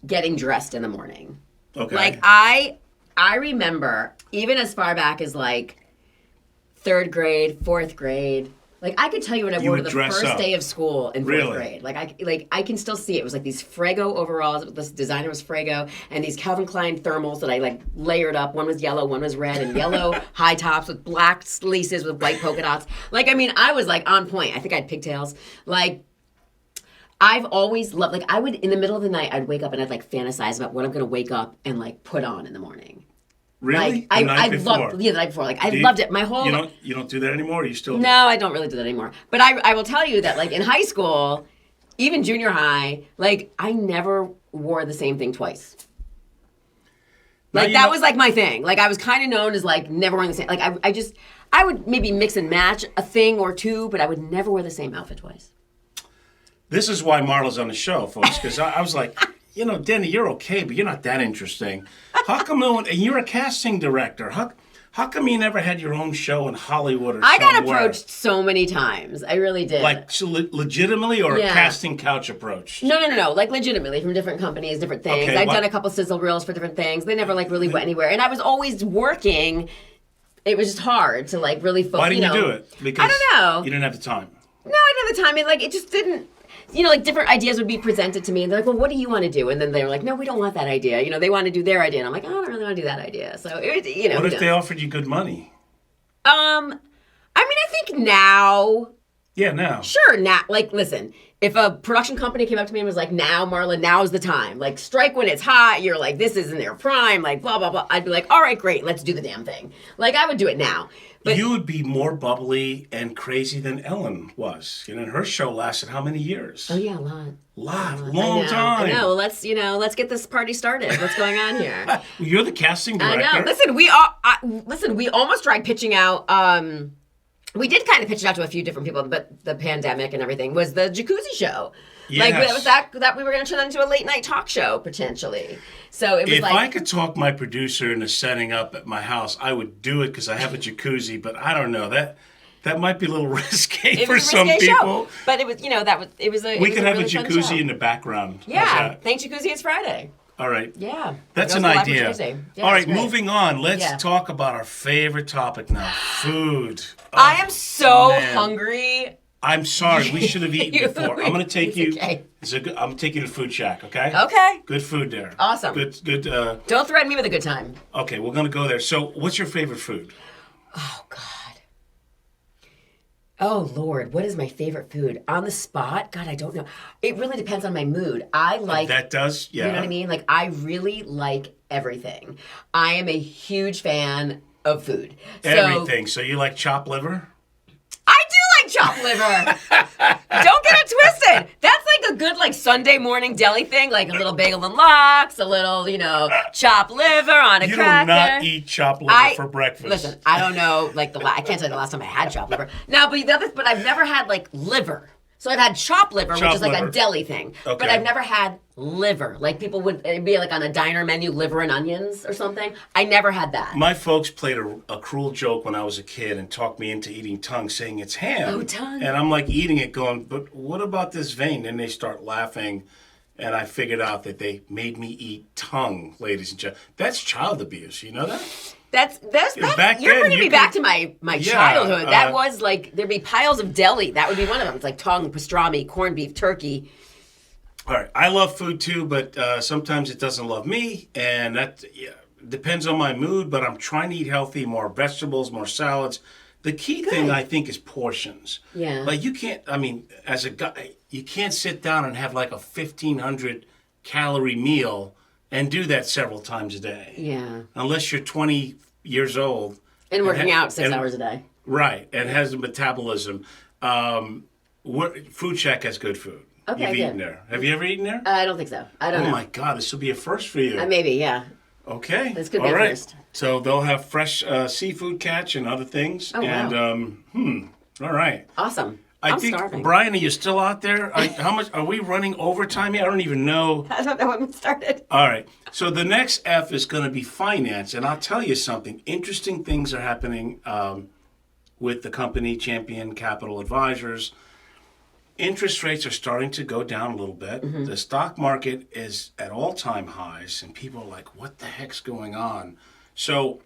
[SPEAKER 2] getting dressed in the morning.
[SPEAKER 1] Okay.
[SPEAKER 2] I remember even as far back as 3rd grade, 4th grade. I could tell you what I wore to the first day of school in 4th grade. I can still see it. It was these Frego overalls. This designer was Frego, and these Calvin Klein thermals that I layered up. One was yellow, one was red, and yellow high tops with black laces with white polka dots. I was on point. I think I had pigtails. I've always loved, like, I would, in the middle of the night, I'd wake up and I'd, like, fantasize about what I'm going to wake up and, like, put on in the morning.
[SPEAKER 1] Really?
[SPEAKER 2] Like,
[SPEAKER 1] the night before?
[SPEAKER 2] Loved, the night before. Like, I loved it. My whole...
[SPEAKER 1] You don't do that anymore? Or you still do?
[SPEAKER 2] No, I don't really do that anymore. But I will tell you that, like, in high school, even junior high, like, I never wore the same thing twice. Like, that was, like, my thing. Like, I was kind of known as, like, never wearing the same... Like, I would maybe mix and match a thing or two, but I would never wear the same outfit twice.
[SPEAKER 1] This is why Marla's on the show, folks, because I was like, Denny, you're okay, but you're not that interesting. How come and you're a casting director. How come you never had your own show in Hollywood or somewhere?
[SPEAKER 2] I got approached so many times. I really did.
[SPEAKER 1] Like, so legitimately or a casting couch approach?
[SPEAKER 2] No. Like, legitimately, from different companies, different things.
[SPEAKER 1] Okay,
[SPEAKER 2] I've done a couple sizzle reels for different things. They never, like, really went anywhere. And I was always working. It was just hard to, like, really focus.
[SPEAKER 1] Why didn't you do it? Because
[SPEAKER 2] I don't know.
[SPEAKER 1] You didn't have the time.
[SPEAKER 2] No, I didn't have the time. It just didn't... like, different ideas would be presented to me, and they're like, well, what do you want to do? And then they were like, no, we don't want that idea. They want to do their idea. And I'm like, oh, I don't really want to do that idea. So,
[SPEAKER 1] What if they offered you good money?
[SPEAKER 2] I think now...
[SPEAKER 1] Yeah, now.
[SPEAKER 2] Sure, now. Like, listen, if a production company came up to me and was like, now, Marla, now's the time. Like, strike when it's hot. You're like, this isn't their prime. Like, blah, blah, blah. I'd be like, all right, great. Let's do the damn thing. Like, I would do it now. But
[SPEAKER 1] you would be more bubbly and crazy than Ellen was. And her show lasted how many years?
[SPEAKER 2] Oh, yeah, a lot.
[SPEAKER 1] Long time.
[SPEAKER 2] I know. Let's get this party started. What's going on here?
[SPEAKER 1] You're the casting director.
[SPEAKER 2] I know. Listen, we almost tried pitching out. We did kind of pitch it out to a few different people, but the pandemic and everything was the Jacuzzi show. Yes. Like, it was that we were going to turn that into a late night talk show, potentially. So it was
[SPEAKER 1] if I could talk my producer into setting up at my house, I would do it because I have a jacuzzi, but I don't know. That might be a little risque for some people. Show.
[SPEAKER 2] But it was, it was a...
[SPEAKER 1] We could have
[SPEAKER 2] really
[SPEAKER 1] a jacuzzi in the background.
[SPEAKER 2] Yeah. Thank Jacuzzi, it's Friday.
[SPEAKER 1] All right.
[SPEAKER 2] Yeah.
[SPEAKER 1] That's an idea.
[SPEAKER 2] Yeah,
[SPEAKER 1] all right, moving on. Let's talk about our favorite topic now, food.
[SPEAKER 2] I am so hungry.
[SPEAKER 1] I'm sorry. We should have eaten before. I'm going to take you.
[SPEAKER 2] Okay.
[SPEAKER 1] I'm going to take you to Food Shack, okay?
[SPEAKER 2] Okay.
[SPEAKER 1] Good food there.
[SPEAKER 2] Awesome.
[SPEAKER 1] Good.
[SPEAKER 2] Don't threaten me with a good time.
[SPEAKER 1] Okay, we're going to go there. So, what's your favorite food?
[SPEAKER 2] Oh, God. Oh, Lord. What is my favorite food? On the spot? God, I don't know. It really depends on my mood. I like...
[SPEAKER 1] That does, yeah.
[SPEAKER 2] You know what I mean? Like, I really like everything. I am a huge fan of food.
[SPEAKER 1] Everything. So you like chopped liver?
[SPEAKER 2] I do like chopped liver. Don't get it twisted. That's like a good, like, Sunday morning deli thing. Like a little bagel and lox, a little, chopped liver on a cracker.
[SPEAKER 1] You do not eat chopped liver for breakfast.
[SPEAKER 2] Listen, I don't know, like, I can't tell you the last time I had chopped liver. No, but I've never had, like, liver. So I've had chopped liver, which is like a deli thing. Okay. But I've never had liver. Like, people would, it'd be like on a diner menu, liver and onions or something. I never had that.
[SPEAKER 1] My folks played a cruel joke when I was a kid and talked me into eating tongue, saying it's ham.
[SPEAKER 2] Oh, tongue.
[SPEAKER 1] And I'm like eating it going, but what about this vein? And they start laughing. And I figured out that they made me eat tongue, ladies and gentlemen. That's child abuse. You know that?
[SPEAKER 2] That's you're bringing me back to my childhood. That was like, there'd be piles of deli. That would be one of them. It's like tongue, pastrami, corned beef, turkey.
[SPEAKER 1] All right. I love food too, but sometimes it doesn't love me. And that depends on my mood, but I'm trying to eat healthy, more vegetables, more salads. The key thing, I think, is portions.
[SPEAKER 2] Yeah.
[SPEAKER 1] Like, you can't, as a guy, you can't sit down and have like a 1,500 calorie meal and do that several times a day.
[SPEAKER 2] Yeah.
[SPEAKER 1] Unless you're 20 years old.
[SPEAKER 2] And working out 6 hours a day.
[SPEAKER 1] Right. And has a metabolism. Food Shack has good food.
[SPEAKER 2] Okay,
[SPEAKER 1] You've eaten there. Have you ever eaten there?
[SPEAKER 2] I don't think so. I don't know.
[SPEAKER 1] Oh, my God. This will be a first for you.
[SPEAKER 2] Maybe, yeah.
[SPEAKER 1] Okay.
[SPEAKER 2] This could be a first.
[SPEAKER 1] So they'll have fresh seafood catch and other things.
[SPEAKER 2] Oh, wow.
[SPEAKER 1] And, all right.
[SPEAKER 2] Awesome.
[SPEAKER 1] I'm starving. Brian, are you still out there? How much are we running overtime here? I don't even know.
[SPEAKER 2] I don't know when we started.
[SPEAKER 1] All right. So the next F is going to be finance. And I'll tell you something. Interesting things are happening with the company Champion Capital Advisors. Interest rates are starting to go down a little bit. Mm-hmm. The stock market is at all-time highs. And people are like, what the heck's going on? So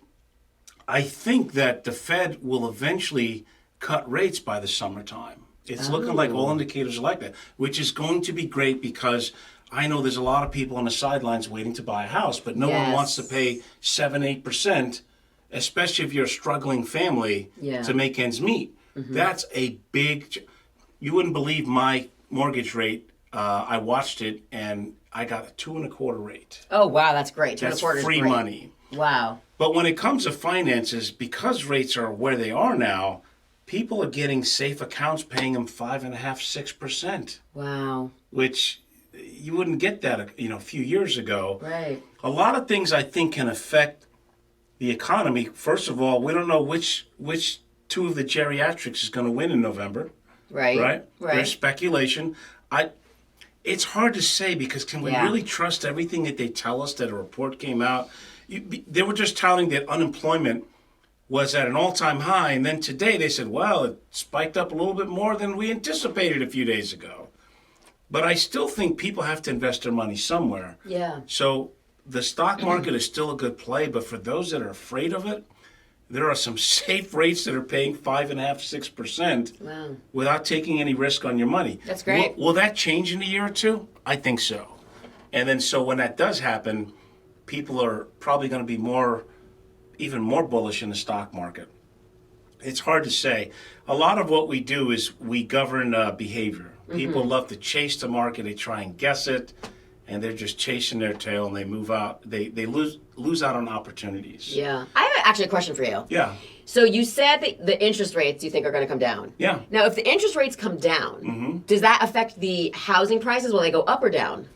[SPEAKER 1] I think that the Fed will eventually cut rates by the summertime. It's looking like all indicators are like that, which is going to be great because I know there's a lot of people on the sidelines waiting to buy a house, but no one wants to pay 7-8%, especially if you're a struggling family to make ends meet. Mm-hmm. That's a big... You wouldn't believe my mortgage rate I watched it, and I got a 2.25 rate.
[SPEAKER 2] Oh, wow, that's great.
[SPEAKER 1] That's
[SPEAKER 2] 2.25 is
[SPEAKER 1] free
[SPEAKER 2] great.
[SPEAKER 1] money.
[SPEAKER 2] Wow.
[SPEAKER 1] But when it comes to finances, because rates are where they are now, people are getting safe accounts paying them 5.5%, 6%.
[SPEAKER 2] Wow.
[SPEAKER 1] Which you wouldn't get that, a few years ago.
[SPEAKER 2] Right.
[SPEAKER 1] A lot of things I think can affect the economy. First of all, we don't know which two of the geriatrics is going to win in November.
[SPEAKER 2] Right.
[SPEAKER 1] There's speculation. It's hard to say because can we really trust everything that they tell us that a report came out? They were just touting that unemployment was at an all-time high, and then today they said, well, it spiked up a little bit more than we anticipated a few days ago. But I still think people have to invest their money somewhere.
[SPEAKER 2] Yeah.
[SPEAKER 1] So the stock market is still a good play, but for those that are afraid of it, there are some safe rates that are paying 5.5%, 6% without taking any risk on your money.
[SPEAKER 2] That's great.
[SPEAKER 1] Will that change in a year or two? I think so. And then so when that does happen, people are probably going to be even more bullish in the stock market. It's hard to say. A lot of what we do is we govern behavior. People love to chase the market. They try and guess it, and they're just chasing their tail, and they move out. They lose out on opportunities.
[SPEAKER 2] Yeah. I have actually a question for you.
[SPEAKER 1] Yeah.
[SPEAKER 2] So you said that the interest rates you think are going to come down.
[SPEAKER 1] Yeah.
[SPEAKER 2] Now, if the interest rates come down, does that affect the housing prices? Will they go up or down?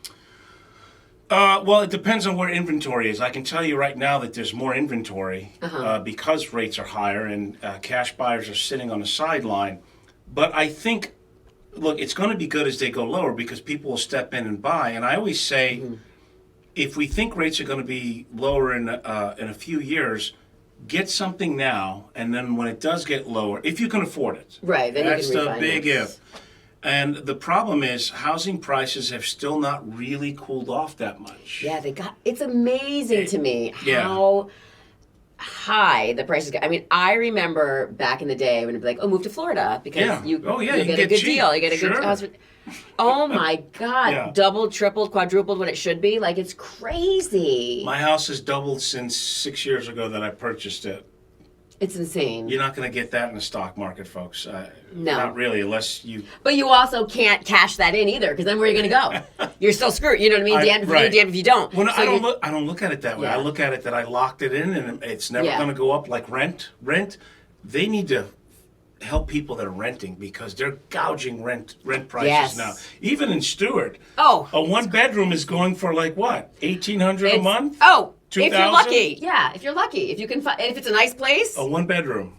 [SPEAKER 1] Well, it depends on where inventory is. I can tell you right now that there's more inventory because rates are higher and cash buyers are sitting on the sideline. But I think, look, it's going to be good as they go lower because people will step in and buy. And I always say, if we think rates are going to be lower in a few years, get something now, and then when it does get lower, if you can afford it.
[SPEAKER 2] Right. Then
[SPEAKER 1] That's
[SPEAKER 2] you can
[SPEAKER 1] the
[SPEAKER 2] refinance.
[SPEAKER 1] big if. And the problem is housing prices have still not really cooled off that much.
[SPEAKER 2] Yeah, it's amazing to me how high the prices get. I mean, I remember back in the day when it'd be like, oh, move to Florida because you get a good deal. You get a good house. Oh my God, doubled, tripled, quadrupled what it should be. Like, it's crazy.
[SPEAKER 1] My house has doubled since 6 years ago that I purchased it.
[SPEAKER 2] It's insane.
[SPEAKER 1] You're not going to get that in the stock market, folks.
[SPEAKER 2] No.
[SPEAKER 1] Not really, unless you...
[SPEAKER 2] But you also can't cash that in either, because then where are you going to go? You're still screwed. You know what I mean? Damned if you do, damned if you don't.
[SPEAKER 1] Well, no, I don't look at it that way. I look at it that I locked it in, and it's never going to go up like rent. They need to help people that are renting because they're gouging rent prices now. Even in Stewart, a one-bedroom is going for like what, $1,800 a month?
[SPEAKER 2] Oh,
[SPEAKER 1] 2,000?
[SPEAKER 2] if you're lucky. Yeah, if you're lucky. If you can find, if it's a nice place.
[SPEAKER 1] A one-bedroom.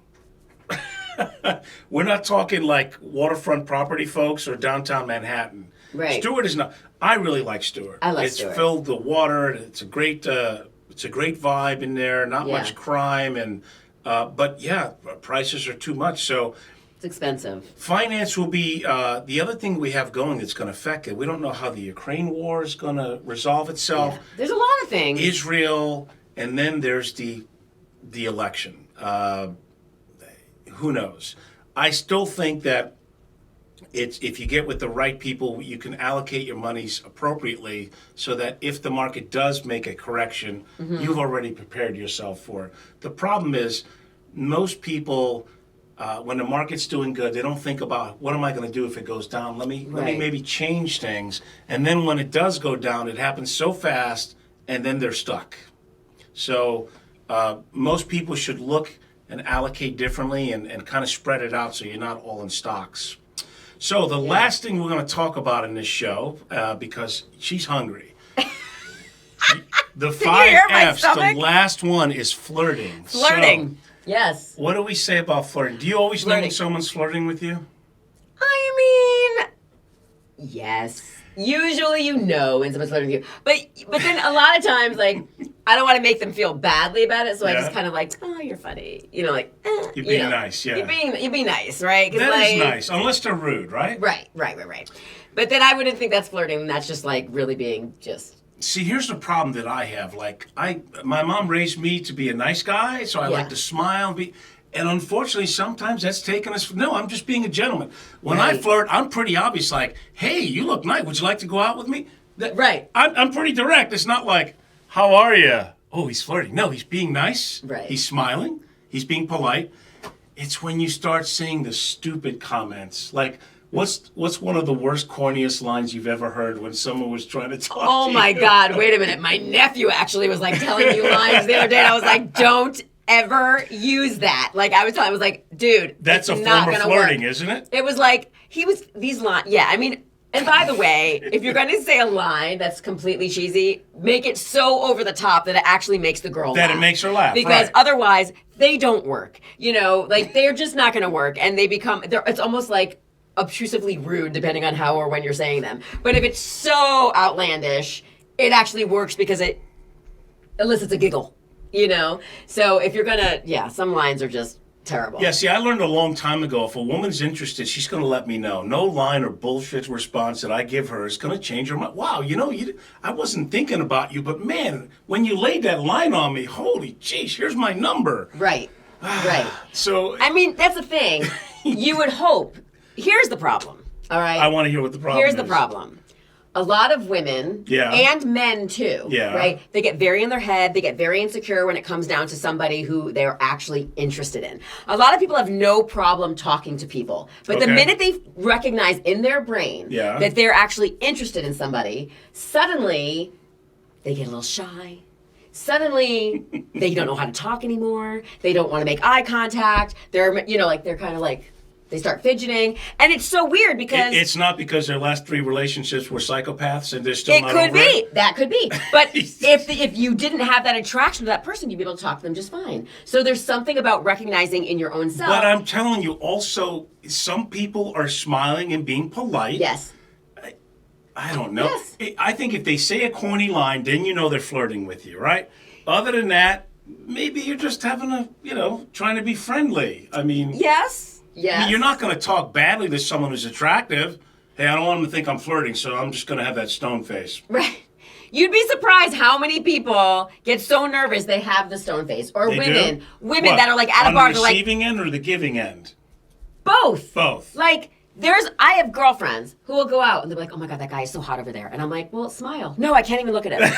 [SPEAKER 1] We're not talking like waterfront property, folks, or downtown Manhattan.
[SPEAKER 2] Right.
[SPEAKER 1] Stewart is not. I really like Stewart.
[SPEAKER 2] I like Stewart.
[SPEAKER 1] It's filled with water. It's a great vibe in there. Not much crime, and but prices are too much. So
[SPEAKER 2] it's expensive.
[SPEAKER 1] Finance will be the other thing we have going that's going to affect it. We don't know how the Ukraine war is going to resolve itself.
[SPEAKER 2] Yeah. There's a lot of things.
[SPEAKER 1] Israel, and then there's the election. Who knows? I still think that if you get with the right people, you can allocate your monies appropriately so that if the market does make a correction, you've already prepared yourself for it. The problem is most people, when the market's doing good, they don't think about what am I going to do if it goes down? Let me maybe change things. And then when it does go down, it happens so fast, and then they're stuck. So most people should look and allocate differently and kind of spread it out so you're not all in stocks. So the last thing we're going to talk about in this show, because she's hungry, the 5 F's, the last one is flirting.
[SPEAKER 2] Flirting,
[SPEAKER 1] so,
[SPEAKER 2] yes.
[SPEAKER 1] What do we say about flirting? Do you always know when someone's flirting with you?
[SPEAKER 2] I mean, yes. Usually you know when someone's flirting with you. But then a lot of times, like, I don't want to make them feel badly about it, so I just kind of like, oh, you're funny. You know, like,
[SPEAKER 1] you're being nice,
[SPEAKER 2] You're being nice, right?
[SPEAKER 1] That is nice, unless they're rude, right?
[SPEAKER 2] Right. But then I wouldn't think that's flirting. That's just like really being just...
[SPEAKER 1] See, here's the problem that I have. Like, my mom raised me to be a nice guy, so I like to smile and and unfortunately, sometimes that's taken us... No, I'm just being a gentleman. When I flirt, I'm pretty obvious, like, hey, you look nice. Would you like to go out with me? I'm pretty direct. It's not like, how are you? Oh, he's flirting. No, he's being nice.
[SPEAKER 2] Right.
[SPEAKER 1] He's smiling. He's being polite. It's when you start saying the stupid comments. Like, What's one of the worst, corniest lines you've ever heard when someone was trying to talk to you?
[SPEAKER 2] Oh my God, wait a minute. My nephew actually was like telling me lines the other day, and I was like, don't ever use that. Like I was like, dude,
[SPEAKER 1] that's
[SPEAKER 2] it's
[SPEAKER 1] a
[SPEAKER 2] not
[SPEAKER 1] form of
[SPEAKER 2] gonna
[SPEAKER 1] flirting,
[SPEAKER 2] work.
[SPEAKER 1] isn't it?
[SPEAKER 2] It was like, these lines, yeah, I mean, and by the way, if you're going to say a line that's completely cheesy, make it so over the top that it actually makes the girl laugh.
[SPEAKER 1] That it makes her laugh,
[SPEAKER 2] because
[SPEAKER 1] right.
[SPEAKER 2] otherwise, they don't work. You know, like they're just not going to work, and it's almost like obtrusively rude depending on how or when you're saying them. But if it's so outlandish, it actually works because it elicits a giggle, you know? So if you're going to, some lines are just terrible.
[SPEAKER 1] Yeah, see, I learned a long time ago, if a woman's interested, she's going to let me know. No line or bullshit response that I give her is going to change her mind. Wow, I wasn't thinking about you, but man, when you laid that line on me, holy jeez, here's my number.
[SPEAKER 2] Right, right.
[SPEAKER 1] So,
[SPEAKER 2] I mean, that's the thing. You would hope. Here's the problem, all right?
[SPEAKER 1] I want to hear what the problem
[SPEAKER 2] Here's
[SPEAKER 1] is.
[SPEAKER 2] the problem. A lot of women, and men too, right? They get very in their head. They get very insecure when it comes down to somebody who they're actually interested in. A lot of people have no problem talking to people. But the minute they recognize in their brain that they're actually interested in somebody, suddenly they get a little shy. Suddenly they don't know how to talk anymore. They don't want to make eye contact. They're kind of like, they start fidgeting, and it's so weird because
[SPEAKER 1] it's not because their last 3 relationships were psychopaths and they're still not
[SPEAKER 2] over it. It could be. That could be. But if you didn't have that attraction to that person, you'd be able to talk to them just fine. So there's something about recognizing in your own self.
[SPEAKER 1] But I'm telling you, also, some people are smiling and being polite.
[SPEAKER 2] Yes.
[SPEAKER 1] I don't know.
[SPEAKER 2] Yes.
[SPEAKER 1] I think if they say a corny line, then you know they're flirting with you, right? Other than that, maybe you're just having trying to be friendly. I mean...
[SPEAKER 2] Yes.
[SPEAKER 1] I mean, you're not going to talk badly to someone who's attractive. Hey, I don't want them to think I'm flirting, so I'm just going to have that stone face.
[SPEAKER 2] Right. You'd be surprised how many people get so nervous they have the stone face. Or
[SPEAKER 1] they
[SPEAKER 2] women.
[SPEAKER 1] Do?
[SPEAKER 2] Women
[SPEAKER 1] What?
[SPEAKER 2] that are like at a bar.
[SPEAKER 1] On the receiving end or the giving end?
[SPEAKER 2] Both.
[SPEAKER 1] Both.
[SPEAKER 2] Like, I have girlfriends who will go out and they're like, oh my God, that guy is so hot over there. And I'm like, well, smile. No, I can't even look at him.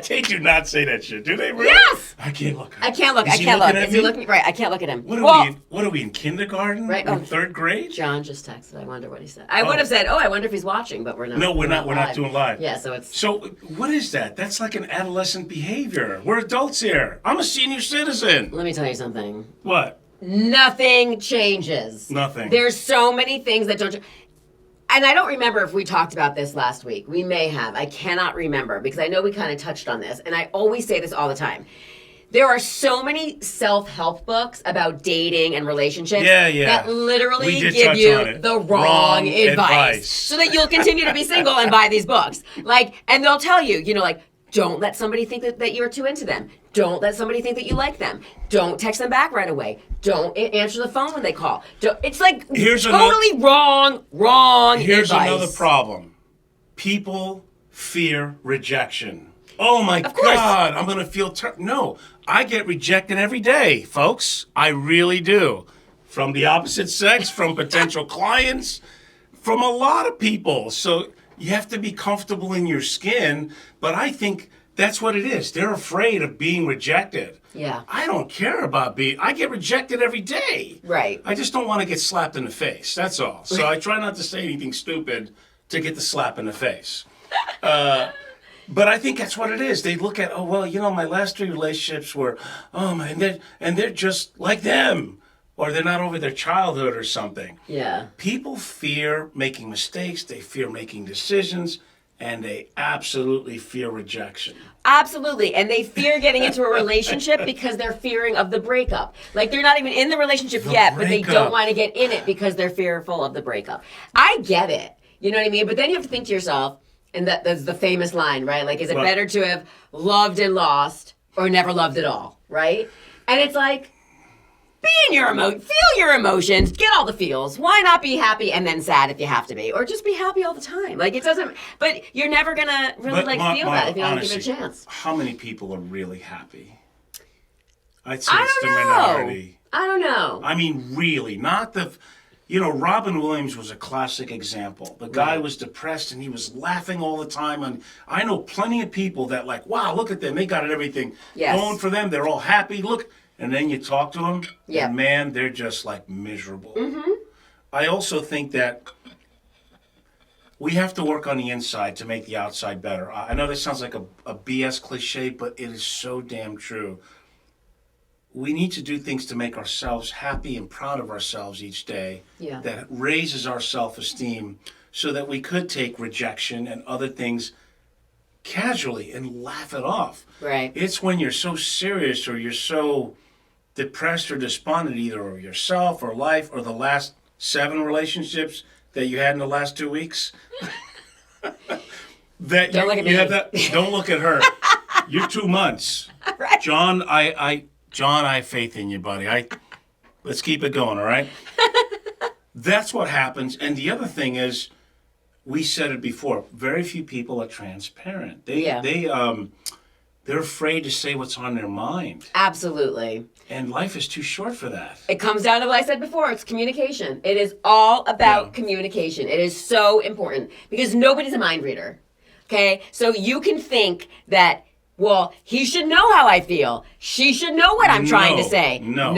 [SPEAKER 1] They do not say that shit, do they really?
[SPEAKER 2] Yes!
[SPEAKER 1] I can't look at him.
[SPEAKER 2] I can't look.
[SPEAKER 1] Is
[SPEAKER 2] I
[SPEAKER 1] he
[SPEAKER 2] can't
[SPEAKER 1] looking
[SPEAKER 2] look.
[SPEAKER 1] at
[SPEAKER 2] Is he
[SPEAKER 1] me?
[SPEAKER 2] looking? Right, I can't look at him.
[SPEAKER 1] What are we in kindergarten?
[SPEAKER 2] Right.
[SPEAKER 1] In 3rd grade?
[SPEAKER 2] John just texted. I wonder what he said. I would have said, I wonder if he's watching, but we're not.
[SPEAKER 1] No, we're not doing live.
[SPEAKER 2] Yeah, so it's...
[SPEAKER 1] So what is that? That's like an adolescent behavior. We're adults here. I'm a senior citizen.
[SPEAKER 2] Let me tell you something.
[SPEAKER 1] What?
[SPEAKER 2] Nothing changes.
[SPEAKER 1] Nothing.
[SPEAKER 2] There's so many things that don't change. And I don't remember if we talked about this last week. We may have. I cannot remember because I know we kind of touched on this. And I always say this all the time. There are so many self-help books about dating and relationships that literally give you the wrong advice so that you'll continue to be single and buy these books. And they'll tell you, don't let somebody think that you're too into them. Don't let somebody think that you like them. Don't text them back right away. Don't answer the phone when they call. It's like totally wrong
[SPEAKER 1] Here's
[SPEAKER 2] advice.
[SPEAKER 1] another problem. People fear rejection. Oh my God, I'm going to feel... No, I get rejected every day, folks. I really do. From the opposite sex, from potential clients, from a lot of people. So you have to be comfortable in your skin, but I think that's what it is. They're afraid of being rejected.
[SPEAKER 2] Yeah.
[SPEAKER 1] I don't care about I get rejected every day.
[SPEAKER 2] Right.
[SPEAKER 1] I just don't want to get slapped in the face. That's all. So I try not to say anything stupid to get the slap in the face. But I think that's what it is. They look at, my last 3 relationships were, and they're just like them. Or they're not over their childhood or something.
[SPEAKER 2] Yeah.
[SPEAKER 1] People fear making mistakes. They fear making decisions. And they absolutely fear rejection.
[SPEAKER 2] Absolutely. And they fear getting into a relationship because they're fearing of the breakup. Like, they're not even in the relationship yet, but they don't want to get in it because they're fearful of the breakup. I get it. You know what I mean? But then you have to think to yourself, and that's the famous line, right? Like, is it better to have loved and lost or never loved at all, right? And it's like, feel your emotions, get all the feels. Why not be happy and then sad if you have to be? Or just be happy all the time. Like, it doesn't, but you're never gonna really feel that if you don't give it a chance.
[SPEAKER 1] How many people are really happy? I'd say it's the minority.
[SPEAKER 2] I don't know.
[SPEAKER 1] I mean, really, not the... Robin Williams was a classic example. The guy was depressed and he was laughing all the time. And I know plenty of people that wow, look at them. They got everything going for them. They're all happy. Look. And then you talk to them, and man, they're just miserable. Mm-hmm. I also think that we have to work on the inside to make the outside better. I know this sounds like a BS cliche, but it is so damn true. We need to do things to make ourselves happy and proud of ourselves each day.
[SPEAKER 2] Yeah.
[SPEAKER 1] That raises our self-esteem so that we could take rejection and other things casually and laugh it off.
[SPEAKER 2] Right.
[SPEAKER 1] It's when you're so serious or you're so depressed or despondent either of yourself or life or the last 7 relationships that you had in the last 2 weeks. That
[SPEAKER 2] Don't look at me.
[SPEAKER 1] have that. Don't look at her. You're 2 months.
[SPEAKER 2] Right.
[SPEAKER 1] John, John, I have faith in you, buddy. Let's keep it going, all right? That's what happens. And the other thing is, we said it before, very few people are transparent. They're afraid to say what's on their mind.
[SPEAKER 2] Absolutely.
[SPEAKER 1] And life is too short for that.
[SPEAKER 2] It comes down to what I said before. It's communication. It is all about communication. It is so important because nobody's a mind reader. Okay? So you can think that, well, he should know how I feel. She should know what I'm trying to say.
[SPEAKER 1] No.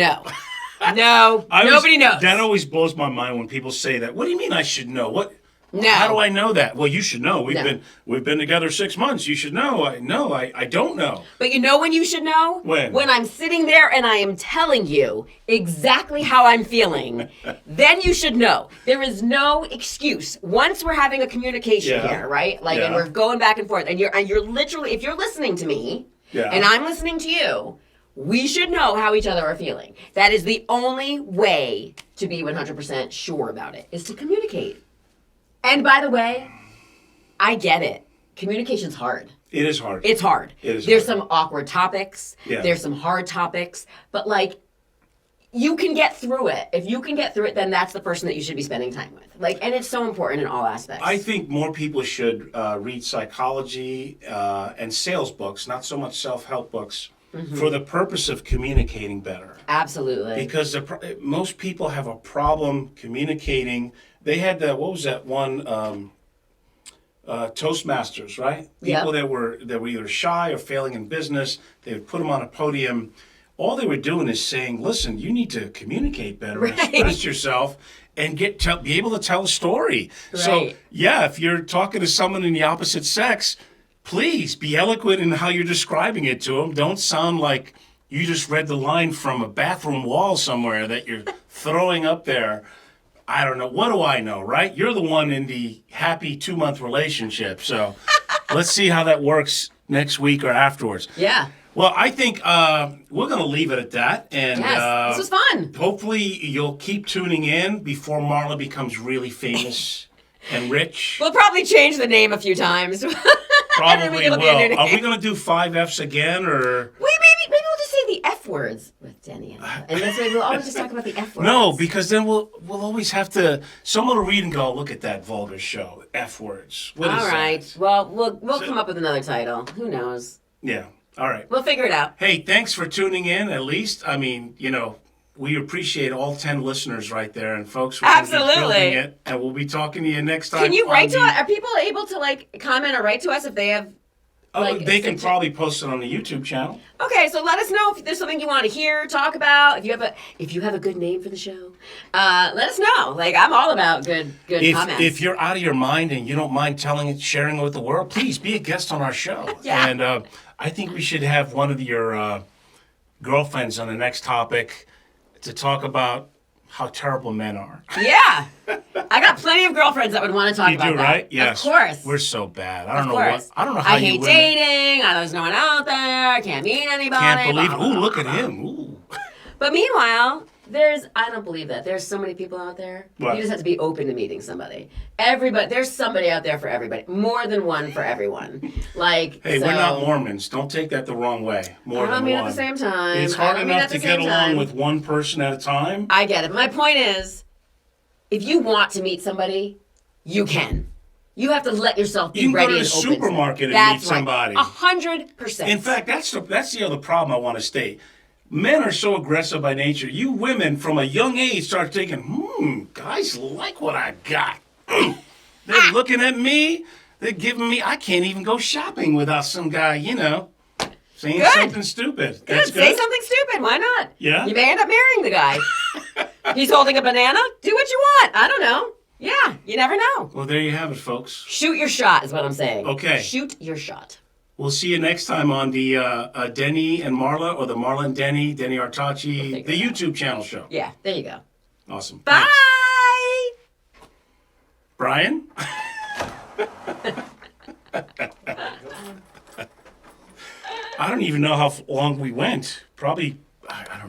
[SPEAKER 2] Nobody knows.
[SPEAKER 1] That always blows my mind when people say that. What do you mean I should know?
[SPEAKER 2] No.
[SPEAKER 1] How do I know that? Well, you should know. We've been together 6 months. You should know. I don't know.
[SPEAKER 2] But you know when you should know?
[SPEAKER 1] When
[SPEAKER 2] I'm sitting there and I am telling you exactly how I'm feeling, then you should know. There is no excuse. Once we're having a communication here, right? And we're going back and forth, and you're literally, if you're listening to me, and I'm listening to you, we should know how each other are feeling. That is the only way to be 100% sure about it, is to communicate. And by the way, I get it. Communication's hard.
[SPEAKER 1] It is hard.
[SPEAKER 2] It's hard. There's some awkward topics.
[SPEAKER 1] Yeah.
[SPEAKER 2] There's some hard topics. But you can get through it. If you can get through it, then that's the person that you should be spending time with. And it's so important in all aspects.
[SPEAKER 1] I think more people should read psychology and sales books, not so much self-help books, for the purpose of communicating better.
[SPEAKER 2] Absolutely.
[SPEAKER 1] Because most people have a problem communicating. They had what was that one, Toastmasters, right? People that were either shy or failing in business, they would put them on a podium. All they were doing is saying, listen, you need to communicate better, express yourself, and be able to tell a story.
[SPEAKER 2] Right.
[SPEAKER 1] So, if you're talking to someone in the opposite sex, please be eloquent in how you're describing it to them. Don't sound like you just read the line from a bathroom wall somewhere that you're throwing up there. I don't know. What do I know, right? You're the one in the happy 2-month relationship. So let's see how that works next week or afterwards.
[SPEAKER 2] Yeah.
[SPEAKER 1] Well, I think we're going to leave it at that. And
[SPEAKER 2] yes, this was fun.
[SPEAKER 1] Hopefully you'll keep tuning in before Marla becomes really famous and rich.
[SPEAKER 2] We'll probably change the name a few times.
[SPEAKER 1] Probably will. Are we going to do 5 Fs again, or?
[SPEAKER 2] Maybe we'll just say the F words with Denny and that's why we'll always just talk about the F words.
[SPEAKER 1] No, because then we'll always have to. Someone will read and go, look at that vulgar show, F words. What is
[SPEAKER 2] all right.
[SPEAKER 1] That?
[SPEAKER 2] Well, we'll come up with another title. Who knows?
[SPEAKER 1] Yeah. All right.
[SPEAKER 2] We'll figure it out.
[SPEAKER 1] Hey, thanks for tuning in. At least, I mean, we appreciate all 10 listeners right there, and folks, we're building it, and we'll be talking to you next time.
[SPEAKER 2] Can you write to us? Are people able to comment or write to us if they have?
[SPEAKER 1] They can probably post it on the YouTube channel.
[SPEAKER 2] Okay, so let us know if there's something you want to hear, talk about. If you have a good name for the show, let us know. I'm all about good comments.
[SPEAKER 1] If you're out of your mind and you don't mind telling it, sharing it with the world, please be a guest on our show.
[SPEAKER 2] Yeah.
[SPEAKER 1] And I think we should have one of your girlfriends on the next topic to talk about how terrible men are.
[SPEAKER 2] Yeah. I got plenty of girlfriends that would want to talk about that.
[SPEAKER 1] You do, right? Yes.
[SPEAKER 2] Of course.
[SPEAKER 1] We're so bad. I don't know how
[SPEAKER 2] I hate dating. There's no one out there. I can't meet anybody.
[SPEAKER 1] Can't believe it. Ooh, look at him. Ooh.
[SPEAKER 2] But meanwhile, I don't believe that. There's so many people out there. What? You just have to be open to meeting somebody. There's somebody out there for everybody. More than one for everyone. Hey,
[SPEAKER 1] we're not Mormons. Don't take that the wrong way. More than one.
[SPEAKER 2] I don't mean at the same time.
[SPEAKER 1] It's hard enough to get along with one person at a time.
[SPEAKER 2] I get it. My point is, if you want to meet somebody, you can. You have to let yourself be ready and open.
[SPEAKER 1] You can go to the supermarket and meet somebody.
[SPEAKER 2] 100%.
[SPEAKER 1] In fact, that's the other problem I want to state. Men are so aggressive by nature. You women, from a young age, start thinking, guys like what I got. They're looking at me. They're giving me, I can't even go shopping without some guy, saying something stupid. That's good.
[SPEAKER 2] Say something stupid. Why not?
[SPEAKER 1] Yeah?
[SPEAKER 2] You may end up marrying the guy. He's holding a banana. Do what you want. I don't know. Yeah, you never know.
[SPEAKER 1] Well, there you have it, folks.
[SPEAKER 2] Shoot your shot is what I'm saying.
[SPEAKER 1] Okay.
[SPEAKER 2] Shoot your shot.
[SPEAKER 1] We'll see you next time on the Denny and Marla, or the Marla and Denny Artache, the YouTube channel show.
[SPEAKER 2] Yeah, there you go.
[SPEAKER 1] Awesome.
[SPEAKER 2] Bye!
[SPEAKER 1] Thanks. Brian? I don't even know how long we went. Probably, I don't know.